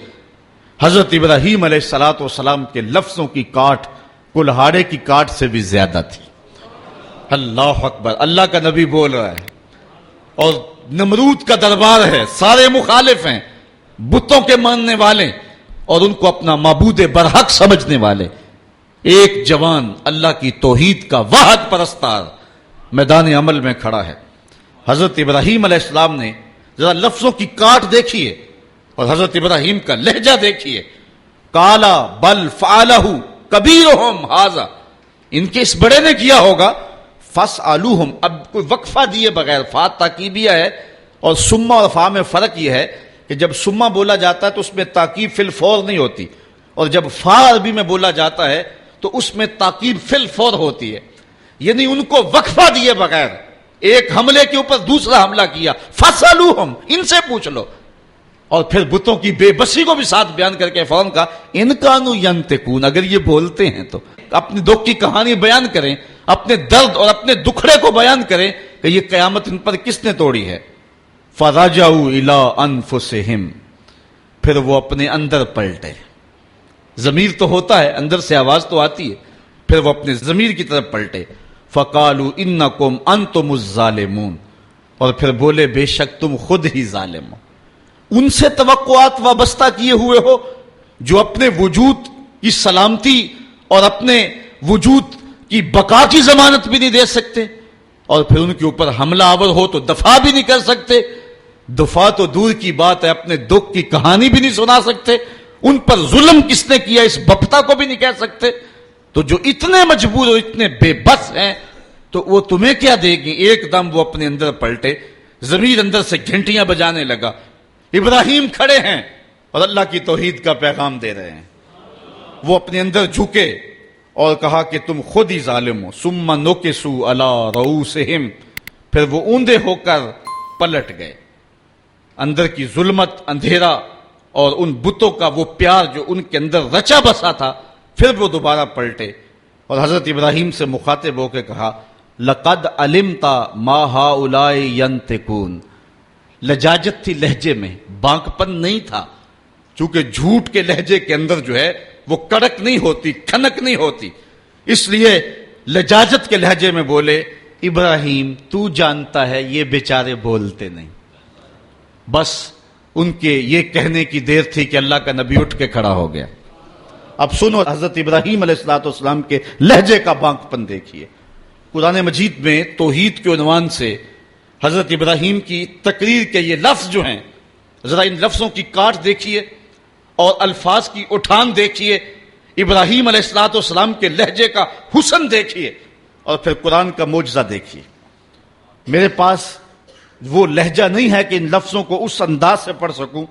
حضرت ابراہیم علیہ السلام کے لفظوں کی کاٹ کلہاڑے کی کاٹ سے بھی زیادہ تھی. اللہ اکبر، اللہ کا نبی بول رہا ہے اور نمرود کا دربار ہے، سارے مخالف ہیں، بتوں کے ماننے والے اور ان کو اپنا معبود برحق سمجھنے والے. ایک جوان اللہ کی توحید کا واحد پرستار میدان عمل میں کھڑا ہے. حضرت ابراہیم علیہ السلام نے ذرا لفظوں کی کاٹ دیکھیے اور حضرت ابراہیم کا لہجہ دیکھیے. کالا بل فعلہ کبیرہم ھذا، ان کے اس بڑے نے کیا ہوگا. فاسألوہم، اب کوئی وقفہ دیے بغیر، فا تاکیبیہ ہے اور سما اور فا میں فرق یہ ہے کہ جب سما بولا جاتا ہے تو اس میں تاکیب فی الفور نہیں ہوتی، اور جب فا عربی میں بولا جاتا ہے تو اس میں تاکیب فی الفور ہوتی ہے. یعنی ان کو وقفہ دیے بغیر ایک حملے کے اوپر دوسرا حملہ کیا. فاسألوہم، ان سے پوچھ لو. اور پھر بتوں کی بے بسی کو بھی ساتھ بیان کر کے فوراً کہا ان کانوا ینطقون، اگر یہ بولتے ہیں تو اپنی دکھ کی کہانی بیان کریں، اپنے درد اور اپنے دکھڑے کو بیان کریں کہ یہ قیامت ان پر کس نے توڑی ہے. فرجعوا الی انفسہم، پھر وہ اپنے اندر پلٹے. ضمیر تو ہوتا ہے، اندر سے آواز تو آتی ہے، پھر وہ اپنے ضمیر کی طرف پلٹے. فقالوا انکم انتم الظالمون، اور پھر بولے بے شک تم خود ہی ظالم ہو. ان سے توقعات وابستہ کیے ہوئے ہو جو اپنے وجود کی سلامتی اور اپنے وجود کی بقا کی ضمانت بھی نہیں دے سکتے، اور پھر ان کے اوپر حملہ آور ہو تو دفاع بھی نہیں کر سکتے. دفاع تو دور کی بات ہے، اپنے دکھ کی کہانی بھی نہیں سنا سکتے. ان پر ظلم کس نے کیا اس بپتا کو بھی نہیں کہہ سکتے. تو جو اتنے مجبور اور اتنے بے بس ہیں تو وہ تمہیں کیا دے گی. ایک دم وہ اپنے اندر پلٹے، ضمیر اندر سے گھنٹیاں بجانے لگا. ابراہیم کھڑے ہیں اور اللہ کی توحید کا پیغام دے رہے ہیں. وہ اپنے اندر جھکے اور کہا کہ تم خود ہی ظالم ہو. ثم نکسوا علی رؤوسہم، پھر وہ اوندے ہو کر پلٹ گئے. اندر کی ظلمت، اندھیرا اور ان بتوں کا وہ پیار جو ان کے اندر رچا بسا تھا، پھر وہ دوبارہ پلٹے اور حضرت ابراہیم سے مخاطب ہو کے کہا لَقَدْ عَلِمْتَ مَا هَؤُلَاءِ يَنْطِقُونَ. لجاجت تھی لہجے میں، بانک پن نہیں تھا، چونکہ جھوٹ کے لہجے کے اندر جو ہے وہ کڑک نہیں ہوتی، کھنک نہیں ہوتی، اس لیے لجاجت کے لہجے میں بولے ابراہیم تو جانتا ہے یہ بیچارے بولتے نہیں. بس ان کے یہ کہنے کی دیر تھی کہ اللہ کا نبی اٹھ کے کھڑا ہو گیا. اب سنو حضرت ابراہیم علیہ السلام کے لہجے کا بانک پن دیکھیے. قرآن مجید میں توحید کے عنوان سے حضرت ابراہیم کی تقریر کے یہ لفظ جو ہیں، ذرا ان لفظوں کی کاٹ دیکھیے اور الفاظ کی اٹھان دیکھیے، ابراہیم علیہ السلام کے لہجے کا حسن دیکھیے اور پھر قرآن کا معجزہ دیکھیے. میرے پاس وہ لہجہ نہیں ہے کہ ان لفظوں کو اس انداز سے پڑھ سکوں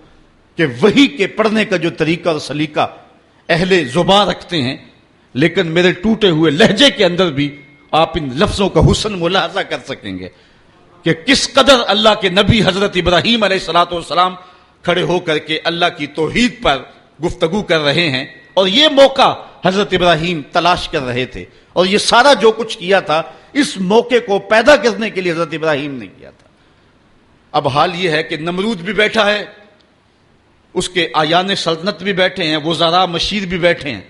کہ وحی کے پڑھنے کا جو طریقہ اور سلیقہ اہل زبان رکھتے ہیں، لیکن میرے ٹوٹے ہوئے لہجے کے اندر بھی آپ ان لفظوں کا حسن ملاحظہ کر سکیں گے کہ کس قدر اللہ کے نبی حضرت ابراہیم علیہ السلام کھڑے ہو کر کے اللہ کی توحید پر گفتگو کر رہے ہیں، اور یہ موقع حضرت ابراہیم تلاش کر رہے تھے، اور یہ سارا جو کچھ کیا تھا اس موقع کو پیدا کرنے کے لیے حضرت ابراہیم نے کیا تھا. اب حال یہ ہے کہ نمرود بھی بیٹھا ہے، اس کے آیان سلطنت بھی بیٹھے ہیں، وزراء مشیر بھی بیٹھے ہیں،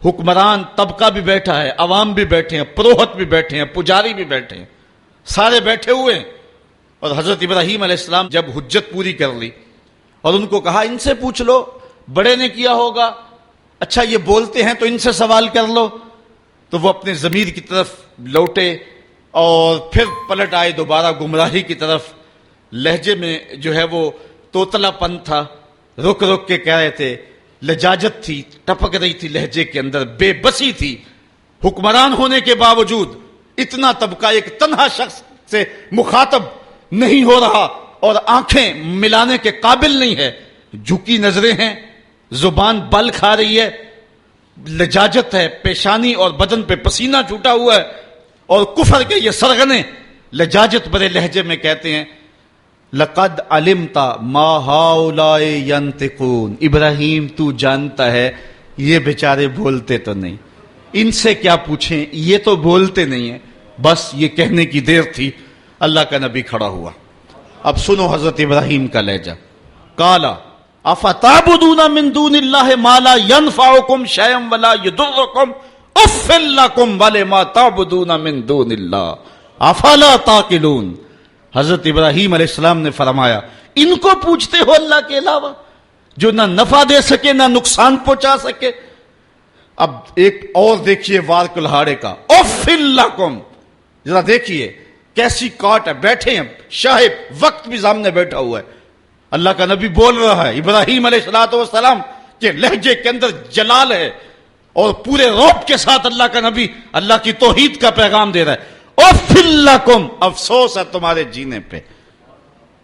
حکمران طبقہ بھی بیٹھا ہے، عوام بھی بیٹھے ہیں، پروہت بھی بیٹھے ہیں، پجاری بھی بیٹھے ہیں، سارے بیٹھے ہوئے ہیں. اور حضرت ابراہیم علیہ السلام جب حجت پوری کر لی اور ان کو کہا ان سے پوچھ لو، بڑے نے کیا ہوگا، اچھا یہ بولتے ہیں تو ان سے سوال کر لو، تو وہ اپنے ضمیر کی طرف لوٹے اور پھر پلٹ آئے دوبارہ گمراہی کی طرف. لہجے میں جو ہے وہ توتلا پن تھا، رک رک کے کہہ رہے تھے، لجاجت تھی، ٹپک رہی تھی لہجے کے اندر، بے بسی تھی. حکمران ہونے کے باوجود اتنا طبقہ ایک تنہا شخص سے مخاطب نہیں ہو رہا اور آنکھیں ملانے کے قابل نہیں ہے، جھکی نظریں ہیں، زبان بل کھا رہی ہے، لجاجت ہے، پیشانی اور بدن پہ پسینہ چھوٹا ہوا ہے، اور کفر کے یہ سرغنے لجاجت برے لہجے میں کہتے ہیں لَقَدْ عَلِمْتَ مَا هَؤُلَاءِ يَنْطِقُونَ. ابراہیم تو جانتا ہے یہ بیچارے بولتے تو نہیں، ان سے کیا پوچھیں، یہ تو بولتے نہیں ہیں. بس یہ کہنے کی دیر تھی، اللہ کا نبی کھڑا ہوا. اب سنو حضرت ابراہیم کا لہجہ. قَالَ أَفَتَعْبُدُونَ مِن دُونِ اللَّهِ مَا لَا يَنْفَعُكُمْ شَيْئًا وَلَا يَضُرُّكُمْ أُفٍّ لَّكُمْ وَلِمَا تَعْبُدُونَ مِن دُونِ اللَّهِ أَفَلَا تَعْقِلُونَ. حضرت ابراہیم علیہ السلام نے فرمایا ان کو پوچھتے ہو اللہ کے علاوہ جو نہ نفع دے سکے نہ نقصان پہنچا سکے. اب ایک اور دیکھیے وار کلہاڑے کا، اف لکم، ذرا دیکھیے کیسی کاٹ ہے. بیٹھے ہیں شاہب، وقت بھی سامنے بیٹھا ہوا ہے، اللہ کا نبی بول رہا ہے، ابراہیم علیہ السلام کے لہجے کے اندر جلال ہے، اور پورے روب کے ساتھ اللہ کا نبی اللہ کی توحید کا پیغام دے رہا ہے. اف لکم، افسوس ہے تمہارے جینے پہ،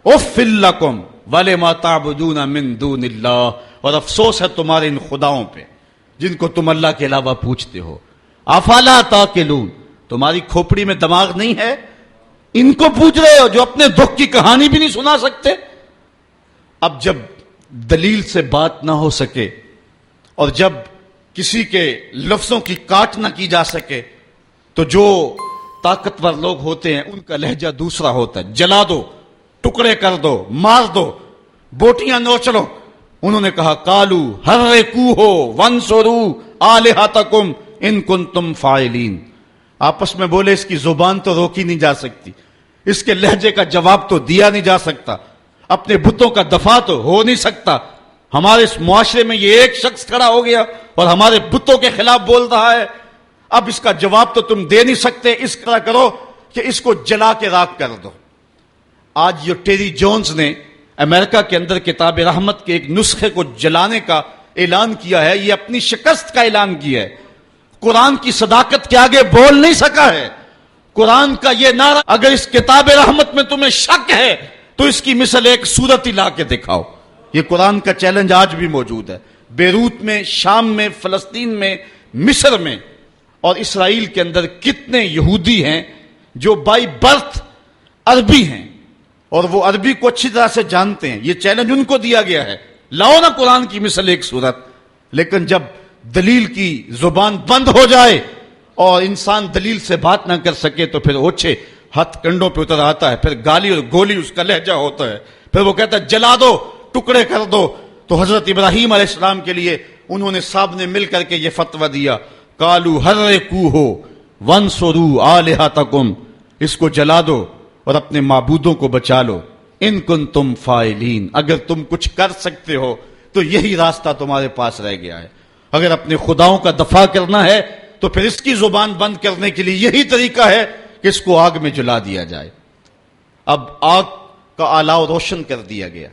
اف لکم ولما تعبدون من دون اللہ، اور افسوس ہے تمہارے ان خداؤں پہ جن کو تم اللہ کے علاوہ پوچھتے ہو. افلا تعقلون، تمہاری کھوپڑی میں دماغ نہیں ہے، ان کو پوچھ رہے ہو جو اپنے دکھ کی کہانی بھی نہیں سنا سکتے. اب جب دلیل سے بات نہ ہو سکے اور جب کسی کے لفظوں کی کاٹ نہ کی جا سکے تو جو طاقتور لوگ ہوتے ہیں ان کا لہجہ دوسرا ہوتا ہے. جلا دو، ٹکڑے کر دو، مار دو، بوٹیاں نوچ لو. انہوں نے کہا قالو حرقوہ وانصروا آلہتکم ان کنتم فاعلین. آپس میں بولے اس کی زبان تو روکی نہیں جا سکتی، اس کے لہجے کا جواب تو دیا نہیں جا سکتا، اپنے بتوں کا دفاع تو ہو نہیں سکتا. ہمارے اس معاشرے میں یہ ایک شخص کھڑا ہو گیا اور ہمارے بتوں کے خلاف بول رہا ہے، اب اس کا جواب تو تم دے نہیں سکتے، اس طرح کرو کہ اس کو جلا کے راکھ کر دو. آج جو ٹیری جونز نے امریکہ کے اندر کتاب رحمت کے ایک نسخے کو جلانے کا اعلان کیا ہے، یہ اپنی شکست کا اعلان کیا ہے. قرآن کی صداقت کے آگے بول نہیں سکا ہے. قرآن کا یہ نعرہ، اگر اس کتاب رحمت میں تمہیں شک ہے تو اس کی مثل ایک صورت ہی لا کے دکھاؤ. یہ قرآن کا چیلنج آج بھی موجود ہے. بیروت میں، شام میں، فلسطین میں، مصر میں اور اسرائیل کے اندر کتنے یہودی ہیں جو بائی برتھ عربی ہیں اور وہ عربی کو اچھی طرح سے جانتے ہیں. یہ چیلنج ان کو دیا گیا ہے، لاؤ نا قرآن کی مثل ایک صورت. لیکن جب دلیل کی زبان بند ہو جائے اور انسان دلیل سے بات نہ کر سکے تو پھر اوچھے ہاتھ کنڈوں پہ اتر آتا ہے، پھر گالی اور گولی اس کا لہجہ ہوتا ہے، پھر وہ کہتا ہے جلا دو، ٹکڑے کر دو. تو حضرت ابراہیم علیہ السلام کے لیے انہوں نے سب نے مل کر کے یہ فتویٰ دیا، قالوا حرقوہ وانصروا آلہتکم، اس کو جلا دو اور اپنے معبودوں کو بچا لو. ان کنتم فاعلین، اگر تم کچھ کر سکتے ہو تو یہی راستہ تمہارے پاس رہ گیا ہے. اگر اپنے خداؤں کا دفاع کرنا ہے تو پھر اس کی زبان بند کرنے کے لیے یہی طریقہ ہے کہ اس کو آگ میں جلا دیا جائے. اب آگ کا آلاؤ روشن کر دیا گیا.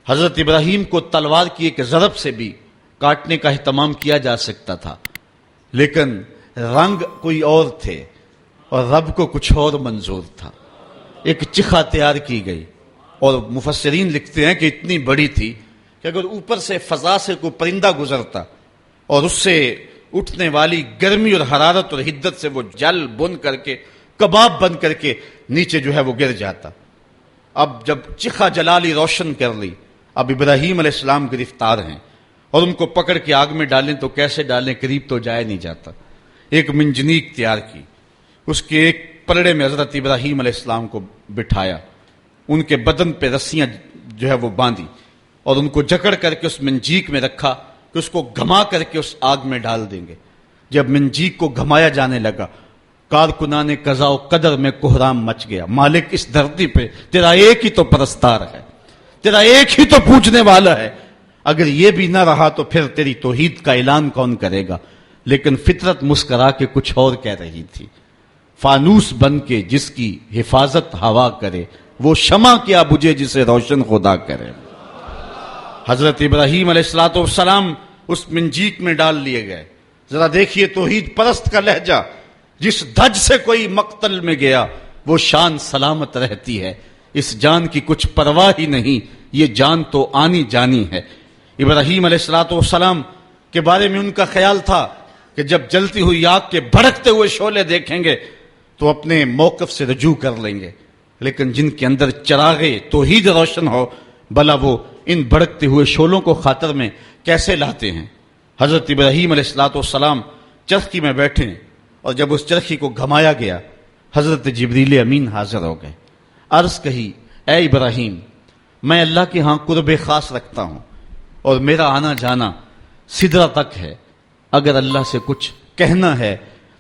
حضرت ابراہیم کو تلوار کی ایک ضرب سے بھی کاٹنے کا اہتمام کیا جا سکتا تھا، لیکن رنگ کوئی اور تھے اور رب کو کچھ اور منظور تھا. ایک چخا تیار کی گئی اور مفسرین لکھتے ہیں کہ اتنی بڑی تھی کہ اگر اوپر سے فضا سے کوئی پرندہ گزرتا اور اس سے اٹھنے والی گرمی اور حرارت اور حدت سے وہ جل بن کر کے کباب بن کر کے نیچے جو ہے وہ گر جاتا. اب جب چخا جلالی روشن کر لی، اب ابراہیم علیہ السلام گرفتار ہیں اور ان کو پکڑ کے آگ میں ڈالیں تو کیسے ڈالیں، قریب تو جایا نہیں جاتا. ایک منجنیق تیار کی، اس کے ایک پلڑے میں حضرت ابراہیم علیہ السلام کو بٹھایا، ان کے بدن پہ رسیاں جو ہے وہ باندھی اور ان کو جکڑ کر کے اس منجیق میں رکھا کہ اس کو گھما کر کے اس آگ میں ڈال دیں گے. جب منجیق کو گھمایا جانے لگا، کارکنان قضاء و قدر میں کوہرام مچ گیا. مالک اس دھرتی پہ تیرا ایک ہی تو پرستار ہے، تیرا ایک ہی تو پوجنے والا ہے، اگر یہ بھی نہ رہا تو پھر تیری توحید کا اعلان کون کرے گا. لیکن فطرت مسکرا کے کچھ اور کہہ رہی تھی، فانوس بن کے جس کی حفاظت ہوا کرے، وہ شمع کیا بجھے جسے روشن خدا کرے. حضرت ابراہیم علیہ الصلوۃ والسلام اس منجیق میں ڈال لیے گئے. ذرا دیکھیے توحید پرست کا لہجہ، جس دھج سے کوئی مقتل میں گیا وہ شان سلامت رہتی ہے، اس جان کی کچھ پرواہ ہی نہیں، یہ جان تو آنی جانی ہے. ابراہیم علیہ الصلوۃ والسلام کے بارے میں ان کا خیال تھا کہ جب جلتی ہوئی آگ کے بھڑکتے ہوئے شعلے دیکھیں گے تو اپنے موقف سے رجوع کر لیں گے، لیکن جن کے اندر چراغے توحید روشن ہو، بھلا وہ ان بھڑکتے ہوئے شعلوں کو خاطر میں کیسے لاتے ہیں. حضرت ابراہیم علیہ الصلوۃ والسلام چرخی میں بیٹھے اور جب اس چرخی کو گھمایا گیا، حضرت جبریل امین حاضر ہو گئے. عرض کہی، اے ابراہیم، میں اللہ کے ہاں قرب خاص رکھتا ہوں اور میرا آنا جانا سدرہ تک ہے. اگر اللہ سے کچھ کہنا ہے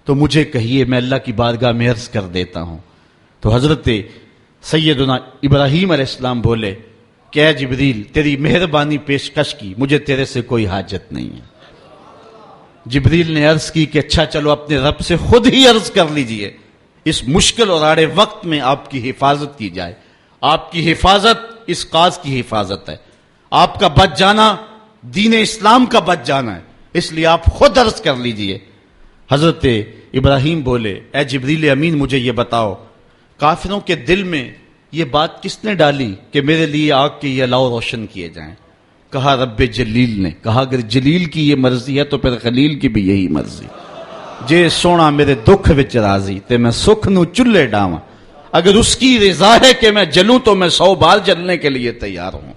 تو مجھے کہیے، میں اللہ کی بارگاہ میں عرض کر دیتا ہوں. تو حضرت سیدنا ابراہیم علیہ السلام بولے کہ اے جبریل، تیری مہربانی پیشکش کی، مجھے تیرے سے کوئی حاجت نہیں ہے. جبریل نے عرض کی کہ اچھا چلو اپنے رب سے خود ہی عرض کر لیجئے، اس مشکل اور آڑے وقت میں آپ کی حفاظت کی جائے. آپ کی حفاظت اس کاز کی حفاظت ہے، آپ کا بچ جانا دین اسلام کا بچ جانا ہے، اس لیے آپ خود عرض کر لیجئے. حضرت ابراہیم بولے، اے جبریل امین، مجھے یہ بتاؤ، کافروں کے دل میں یہ بات کس نے ڈالی کہ میرے لیے آگ کے یہ الاؤ روشن کیے جائیں؟ کہا رب جلیل نے. کہا اگر جلیل کی یہ مرضی ہے تو پھر خلیل کی بھی یہی مرضی. جے سونا میرے دکھ وچ راضی تے میں سکھ نو چلے ڈاواں، اگر اس کی رضا ہے کہ میں جلوں تو میں 100 بار جلنے کے لیے تیار ہوں.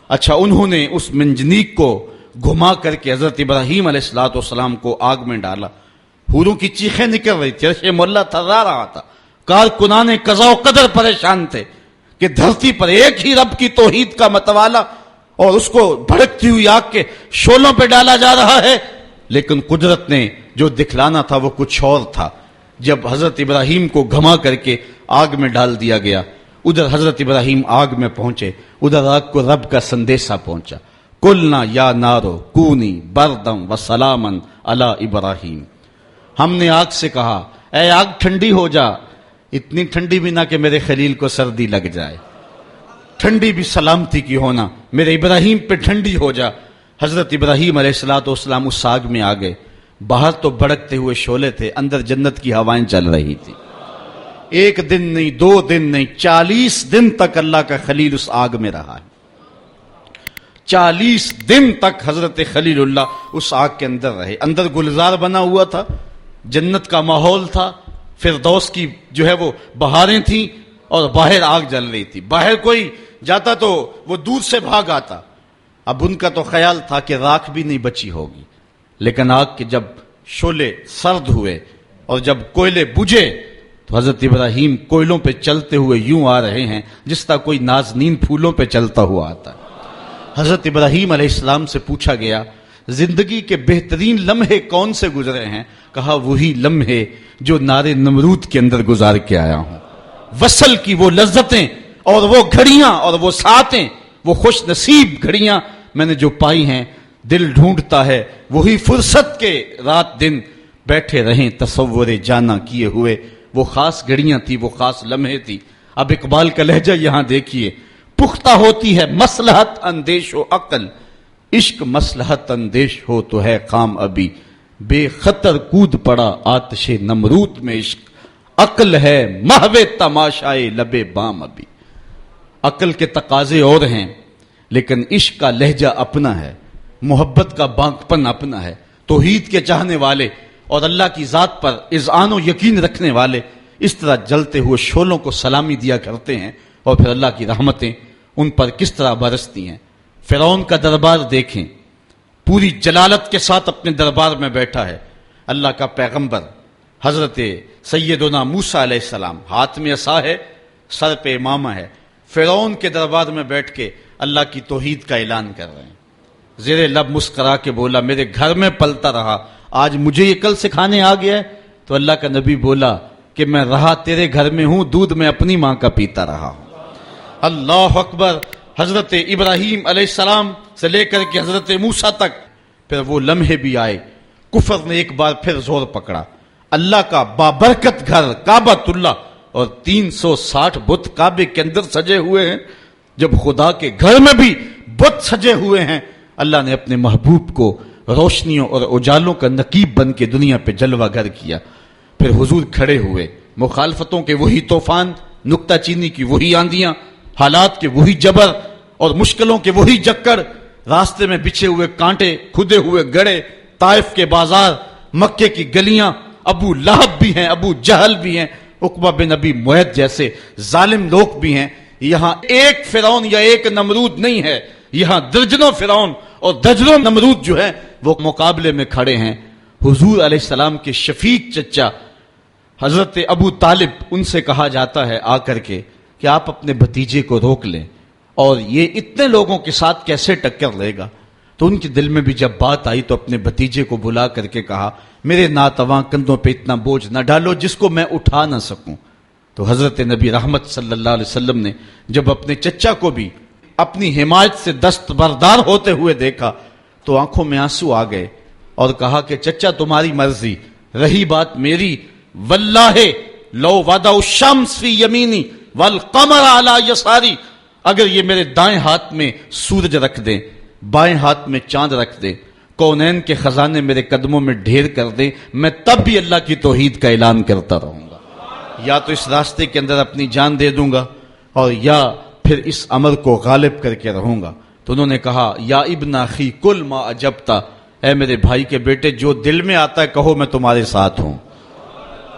اچھا، انہوں نے اس منجنیق کو گھما کر کے حضرت ابراہیم علیہ الصلوۃ والسلام کو آگ میں ڈالا. حوروں کی چیخیں نکل رہی تھی، عرش مولا تھرا رہا تھا. کارکنان قضاء و قدر پریشان تھے کہ دھرتی پر ایک ہی رب کی توحید کا متوالا اور اس کو بھڑکتی ہوئی آگ کے شعلوں پہ ڈالا جا رہا ہے، لیکن قدرت نے جو دکھلانا تھا وہ کچھ اور تھا. جب حضرت ابراہیم کو گھما کر کے آگ میں ڈال دیا گیا، ادھر حضرت ابراہیم آگ میں پہنچے، ادھر آگ کو رب کا سندیشہ پہنچا. قلنا یا نارو کونی بردم و سلامن علی ابراہیم. ہم نے آگ سے کہا، اے آگ ٹھنڈی ہو جا، اتنی ٹھنڈی بھی نہ کہ میرے خلیل کو سردی لگ جائے، ٹھنڈی بھی سلامتی کی ہونا، میرے ابراہیم پہ ٹھنڈی ہو جا. حضرت ابراہیم علیہ الصلوۃ والسلام اس آگ میں آ گئے. باہر تو بھڑکتے ہوئے شعلے تھے، اندر جنت کی ہوائیں چل رہی تھی. ایک دن نہیں، 2 دن نہیں، 40 دن تک اللہ کا خلیل اس آگ میں رہا ہے. 40 دن تک حضرت خلیل اللہ اس آگ کے اندر رہے. اندر گلزار بنا ہوا تھا، جنت کا ماحول تھا، فردوس کی جو ہے وہ بہاریں تھیں اور باہر آگ جل رہی تھی. باہر کوئی جاتا تو وہ دور سے بھاگ آتا. اب ان کا تو خیال تھا کہ راکھ بھی نہیں بچی ہوگی، لیکن آگ کے جب شعلے سرد ہوئے اور جب کوئلے بجھے تو حضرت ابراہیم کوئلوں پہ چلتے ہوئے یوں آ رہے ہیں جس طرح کوئی نازنین پھولوں پہ چلتا ہوا آتا. حضرت ابراہیم علیہ السلام سے پوچھا گیا زندگی کے بہترین لمحے کون سے گزرے ہیں؟ کہا وہی لمحے جو نارے نمرود کے اندر گزار کے آیا ہوں. وصل کی وہ لذتیں اور وہ گھڑیاں اور وہ ساعتیں، وہ خوش نصیب گھڑیاں میں نے جو پائی ہیں، دل ڈھونڈتا ہے وہی فرصت کے رات دن بیٹھے رہیں تصور جانا کیے ہوئے. وہ خاص گھڑیاں تھی، وہ خاص لمحے تھی. اب اقبال کا لہجہ یہاں دیکھیے. پختہ ہوتی ہے مصلحت اندیش و عقل، عشق مصلحت اندیش ہو تو ہے خام ابھی. بے خطر کود پڑا آتش نمرود میں عشق، عقل ہے محو تماشائے لبے بام ابھی. عقل کے تقاضے اور ہیں لیکن عشق کا لہجہ اپنا ہے، محبت کا بانکپن اپنا ہے. توحید کے چاہنے والے اور اللہ کی ذات پر اذعان و یقین رکھنے والے اس طرح جلتے ہوئے شعلوں کو سلامی دیا کرتے ہیں اور پھر اللہ کی رحمتیں ان پر کس طرح برستی ہیں. فرعون کا دربار دیکھیں، پوری جلالت کے ساتھ اپنے دربار میں بیٹھا ہے. اللہ کا پیغمبر حضرت سیدنا موسیٰ علیہ السلام، ہاتھ میں عصا ہے، سر پہ امامہ ہے، فرعون کے دربار میں بیٹھ کے اللہ کی توحید کا اعلان کر رہے ہیں. زیر لب مسکرا کے بولا میرے گھر میں پلتا رہا، آج مجھے یہ کل سکھانے آ گیا ہے. تو اللہ کا نبی بولا کہ میں رہا تیرے گھر میں ہوں، دودھ میں اپنی ماں کا پیتا رہا ہوں. اللہ اکبر. حضرت ابراہیم علیہ السلام سے لے کر کے حضرت موسیٰ تک پھر وہ لمحے بھی آئے. کفر نے ایک بار پھر زور پکڑا. اللہ کا بابرکت گھر کعبۃ اللہ اور 360 بت کعبے کے اندر سجے ہوئے ہیں. جب خدا کے گھر میں بھی بت سجے ہوئے ہیں، اللہ نے اپنے محبوب کو روشنیوں اور اجالوں کا نقیب بن کے دنیا پہ جلوہ گر کیا. پھر حضور کھڑے ہوئے. مخالفتوں کے وہی طوفان، نکتہ چینی کی وہی آندیاں، حالات کے وہی جبر اور مشکلوں کے وہی چکر، راستے میں بچھے ہوئے کانٹے، کھدے ہوئے گڑے، طائف کے بازار، مکے کی گلیاں. ابو لہب بھی ہیں، ابو جہل بھی ہیں، عقبہ بن ابی معیط جیسے ظالم لوگ بھی ہیں. یہاں ایک فرعون یا ایک نمرود نہیں ہے، یہاں درجنوں فرعون اور درجنوں نمرود جو ہیں وہ مقابلے میں کھڑے ہیں. حضور علیہ السلام کے شفیق چچا حضرت ابو طالب، ان سے کہا جاتا ہے آ کر کے کہ آپ اپنے بھتیجے کو روک لیں، اور یہ اتنے لوگوں کے ساتھ کیسے ٹکر لے گا. تو ان کے دل میں بھی جب بات آئی تو اپنے بھتیجے کو بلا کر کے کہا میرے ناتواں کندھوں پہ اتنا بوجھ نہ ڈالو جس کو میں اٹھا نہ سکوں. تو حضرت نبی رحمت صلی اللہ علیہ وسلم نے جب اپنے چچا کو بھی اپنی حمایت سے دستبردار ہوتے ہوئے دیکھا تو آنکھوں میں آنسو آ گئے اور کہا کہ چچا تمہاری مرضی، رہی بات میری، واللہ لو وضع الشمس فی یمینی والقمر علی یساری، اگر یہ میرے دائیں ہاتھ میں سورج رکھ دیں، بائیں ہاتھ میں چاند رکھ دیں، کونین کے خزانے میرے قدموں میں ڈھیر کر دیں، میں تب بھی اللہ کی توحید کا اعلان کرتا رہوں گا. یا تو اس راستے کے اندر اپنی جان دے دوں گا اور یا پھر اس عمل کو غالب کر کے رہوں گا. تو انہوں نے کہا یا ابن اخی کل ما اجبتا، اے میرے بھائی کے بیٹے جو دل میں آتا ہے کہو میں تمہارے ساتھ ہوں.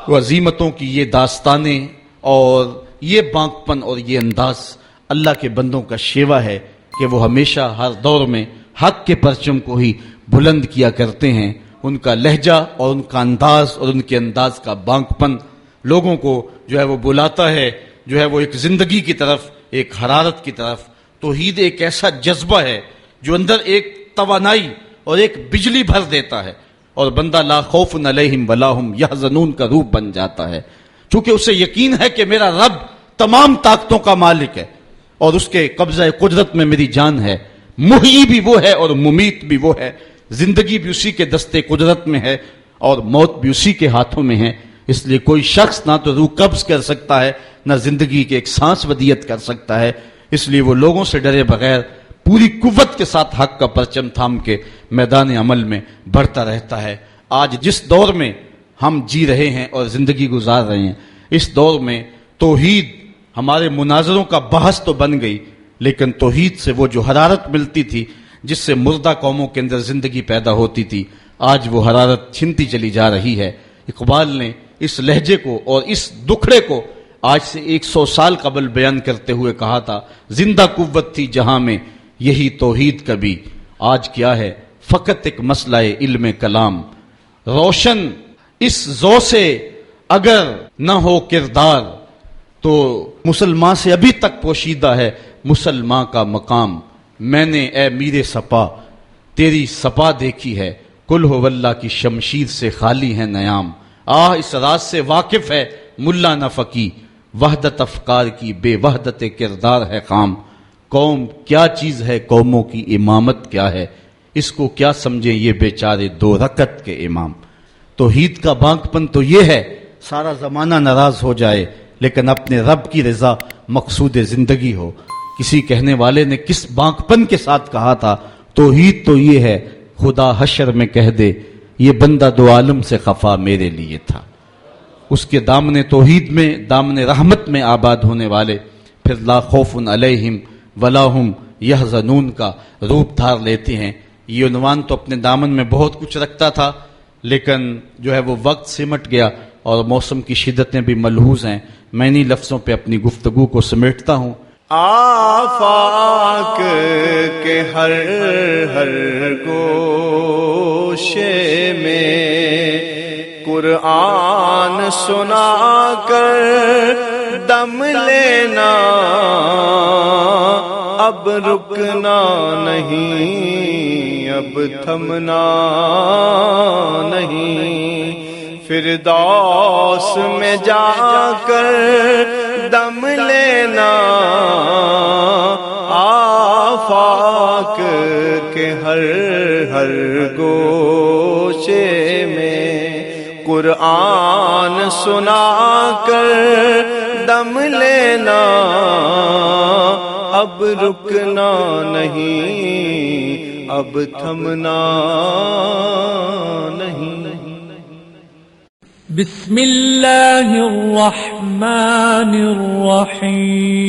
وہ عظیمتوں کی یہ داستانیں اور یہ بانکپن اور یہ انداز اللہ کے بندوں کا شیوا ہے کہ وہ ہمیشہ ہر دور میں حق کے پرچم کو ہی بلند کیا کرتے ہیں. ان کا لہجہ اور ان کا انداز اور ان کے انداز کا بانکپن لوگوں کو جو ہے وہ بلاتا ہے، جو ہے وہ ایک زندگی کی طرف، ایک حرارت کی طرف. توحید ایک ایسا جذبہ ہے جو اندر ایک توانائی اور ایک بجلی بھر دیتا ہے اور بندہ لا خوف علیہم ولا ہم یحزنون کا روپ بن جاتا ہے. چونکہ اسے یقین ہے کہ میرا رب تمام طاقتوں کا مالک ہے اور اس کے قبضہ قدرت میں میری جان ہے، محیی بھی وہ ہے اور ممیت بھی وہ ہے، زندگی بھی اسی کے دستے قدرت میں ہے اور موت بھی اسی کے ہاتھوں میں ہے. اس لیے کوئی شخص نہ تو روح قبض کر سکتا ہے نہ زندگی کے ایک سانس ودیت کر سکتا ہے. اس لیے وہ لوگوں سے ڈرے بغیر پوری قوت کے ساتھ حق کا پرچم تھام کے میدان عمل میں بڑھتا رہتا ہے. آج جس دور میں ہم جی رہے ہیں اور زندگی گزار رہے ہیں، اس دور میں توحید ہمارے مناظروں کا بحث تو بن گئی، لیکن توحید سے وہ جو حرارت ملتی تھی جس سے مردہ قوموں کے اندر زندگی پیدا ہوتی تھی، آج وہ حرارت چھنتی چلی جا رہی ہے. اقبال نے اس لہجے کو اور اس دکھڑے کو آج سے 100 سال قبل بیان کرتے ہوئے کہا تھا، زندہ قوت تھی جہاں میں یہی توحید کبھی، آج کیا ہے فقط ایک مسئلہ علم کلام، روشن اس ذو سے اگر نہ ہو کردار تو مسلمان سے ابھی تک پوشیدہ ہے مسلمان کا مقام، میں نے اے میر سپا تیری سپا دیکھی ہے، کل ہو واللہ کی شمشیر سے خالی ہے نیام، اس راز سے واقف ہے ملا نہ فقی، وحدت افکار کی بے وحدت کردار ہے خام، قوم کیا چیز ہے قوموں کی امامت کیا ہے، اس کو کیا سمجھیں یہ بیچارے 2 رکعت کے امام۔ توحید کا بانک پن تو یہ ہے سارا زمانہ ناراض ہو جائے لیکن اپنے رب کی رضا مقصود زندگی ہو۔ کسی کہنے والے نے کس بانک پن کے ساتھ کہا تھا، توحید تو یہ ہے خدا حشر میں کہہ دے یہ بندہ 2 عالم سے خفا میرے لیے تھا۔ اس کے دامن توحید میں، دامن رحمت میں آباد ہونے والے پھر لا خوف علیہم ولا ہم یحزنون کا روپ دھار لیتے ہیں۔ یہ عنوان تو اپنے دامن میں بہت کچھ رکھتا تھا لیکن جو ہے وہ وقت سمٹ گیا اور موسم کی شدتیں بھی ملحوظ ہیں، میں انہی لفظوں پہ اپنی گفتگو کو سمیٹتا ہوں۔ آفاق کے ہر ہر گوشے میں قرآن سنا کر دم لینا، اب رکنا نہیں، اب تھمنا نہیں، فردوس میں جا کر دم لینا، آفاق کے ہر ہر گوشے میں قرآن سنا کر دم لینا، اب رکنا نہیں، اب تھمنا نہیں۔ بسم اللہ الرحمن الرحیم۔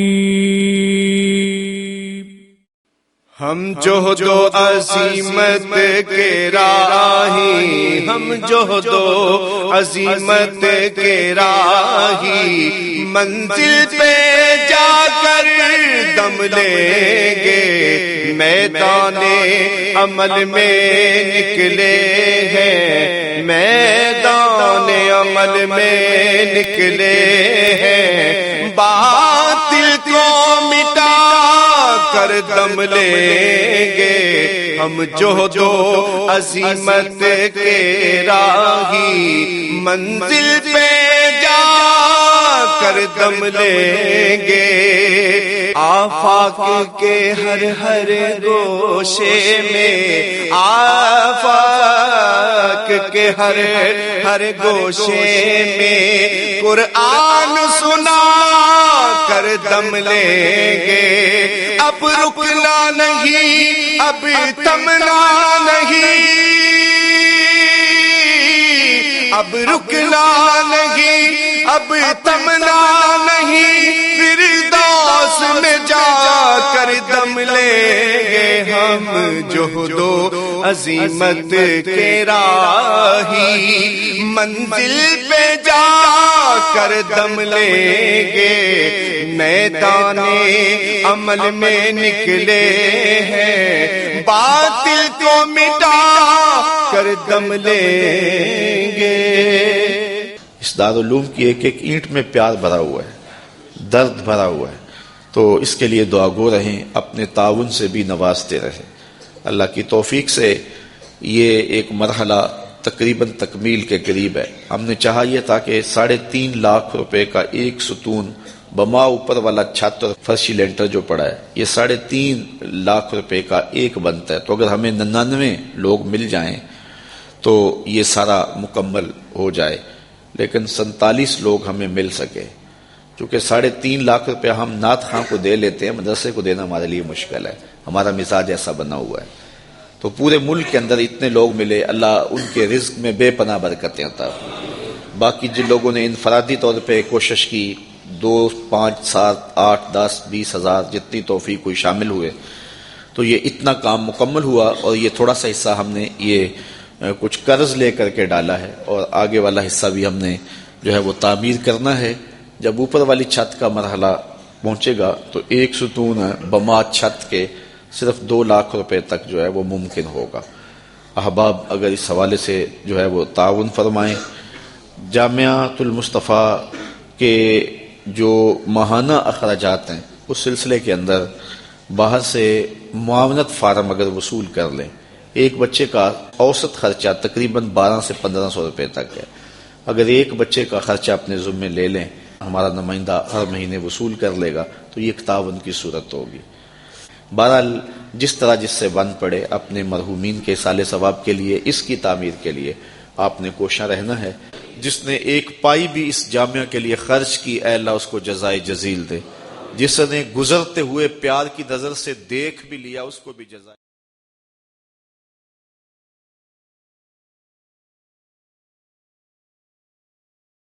ہم جوہد و عظیمت کے راہی، ہم جوہد و عظیمت کے راہی، منزل پہ جا کر دم لیں گے، میدان عمل میں نکلے ہیں، میدان عمل میں نکلے ہیں، باطل کو مٹا کر دم لیں گے، ہم جوہد و عظیمت کے راہی، منزل پہ جا کر دم لیں گے، آفاق کے ہر ہر گوشے میں، آفاق کے ہر ہر گوشے میں قرآن سنا کر دم لیں گے، اب رکنا نہیں، اب تھمنا نہیں، اب رکنا نہیں، اب تھمنا نہیں، فردوس میں جا کر دم لیں گے، ہم جوہد و عظیمت کے راہی، منزل پہ جا کر دم لیں گے، میدان عمل میں نکلے ہیں، باطل کو مٹا کر دم لیں گے۔ اس دارالعلوم کی ایک ایک اینٹ میں پیار بھرا ہوا ہے، درد بھرا ہوا ہے، تو اس کے لیے دعا گو رہیں، اپنے تعاون سے بھی نوازتے رہیں۔ اللہ کی توفیق سے یہ ایک مرحلہ تقریباً تکمیل کے قریب ہے۔ ہم نے چاہا یہ تھا کہ 3.5 لاکھ روپے کا ایک ستون بما اوپر والا چھت اور فرشی لینٹر جو پڑا ہے، یہ 3.5 لاکھ روپے کا ایک بنتا ہے، تو اگر ہمیں 99 لوگ مل جائیں تو یہ سارا مکمل ہو جائے، لیکن 47 لوگ ہمیں مل سکے، چونکہ 3.5 لاکھ روپے ہم نعت خواں کو دے لیتے ہیں، مدرسے کو دینا ہمارے لیے مشکل ہے، ہمارا مزاج ایسا بنا ہوا ہے، تو پورے ملک کے اندر اتنے لوگ ملے، اللہ ان کے رزق میں بے پناہ برکتیں عطا فرمائے۔ باقی جن لوگوں نے انفرادی طور پہ کوشش کی، 2، 5، 7، 8، 10، 20 ہزار جتنی توفیق کوئی شامل ہوئے، تو یہ اتنا کام مکمل ہوا، اور یہ تھوڑا سا حصہ ہم نے یہ کچھ قرض لے کر کے ڈالا ہے، اور آگے والا حصہ بھی ہم نے جو ہے وہ تعمیر کرنا ہے، جب اوپر والی چھت کا مرحلہ پہنچے گا تو ایک ستون بما چھت کے صرف 2 لاکھ روپے تک جو ہے وہ ممکن ہوگا. احباب اگر اس حوالے سے جو ہے وہ تعاون فرمائیں. جامعۃ المصطفیٰ کے جو ماہانہ اخراجات ہیں اس سلسلے کے اندر باہر سے معاونت فارم اگر وصول کر لیں، ایک بچے کا اوسط خرچہ تقریباً 1200 سے 1500 روپے تک ہے. اگر ایک بچے کا خرچہ اپنے ذمے لے لیں، ہمارا نمائندہ ہر مہینے وصول کر لے گا تو یہ ایک تعاون کی صورت ہوگی. بہرحال جس طرح جس سے بن پڑے اپنے مرحومین کے اصالِ ثواب کے لیے، اس کی تعمیر کے لیے آپ نے کوشاں رہنا ہے. جس نے ایک پائی بھی اس جامعہ کے لیے خرچ کی، اے اللہ اس کو جزائے جزیل دے. جس نے گزرتے ہوئے پیار کی نظر سے دیکھ بھی لیا، اس کو بھی جزائے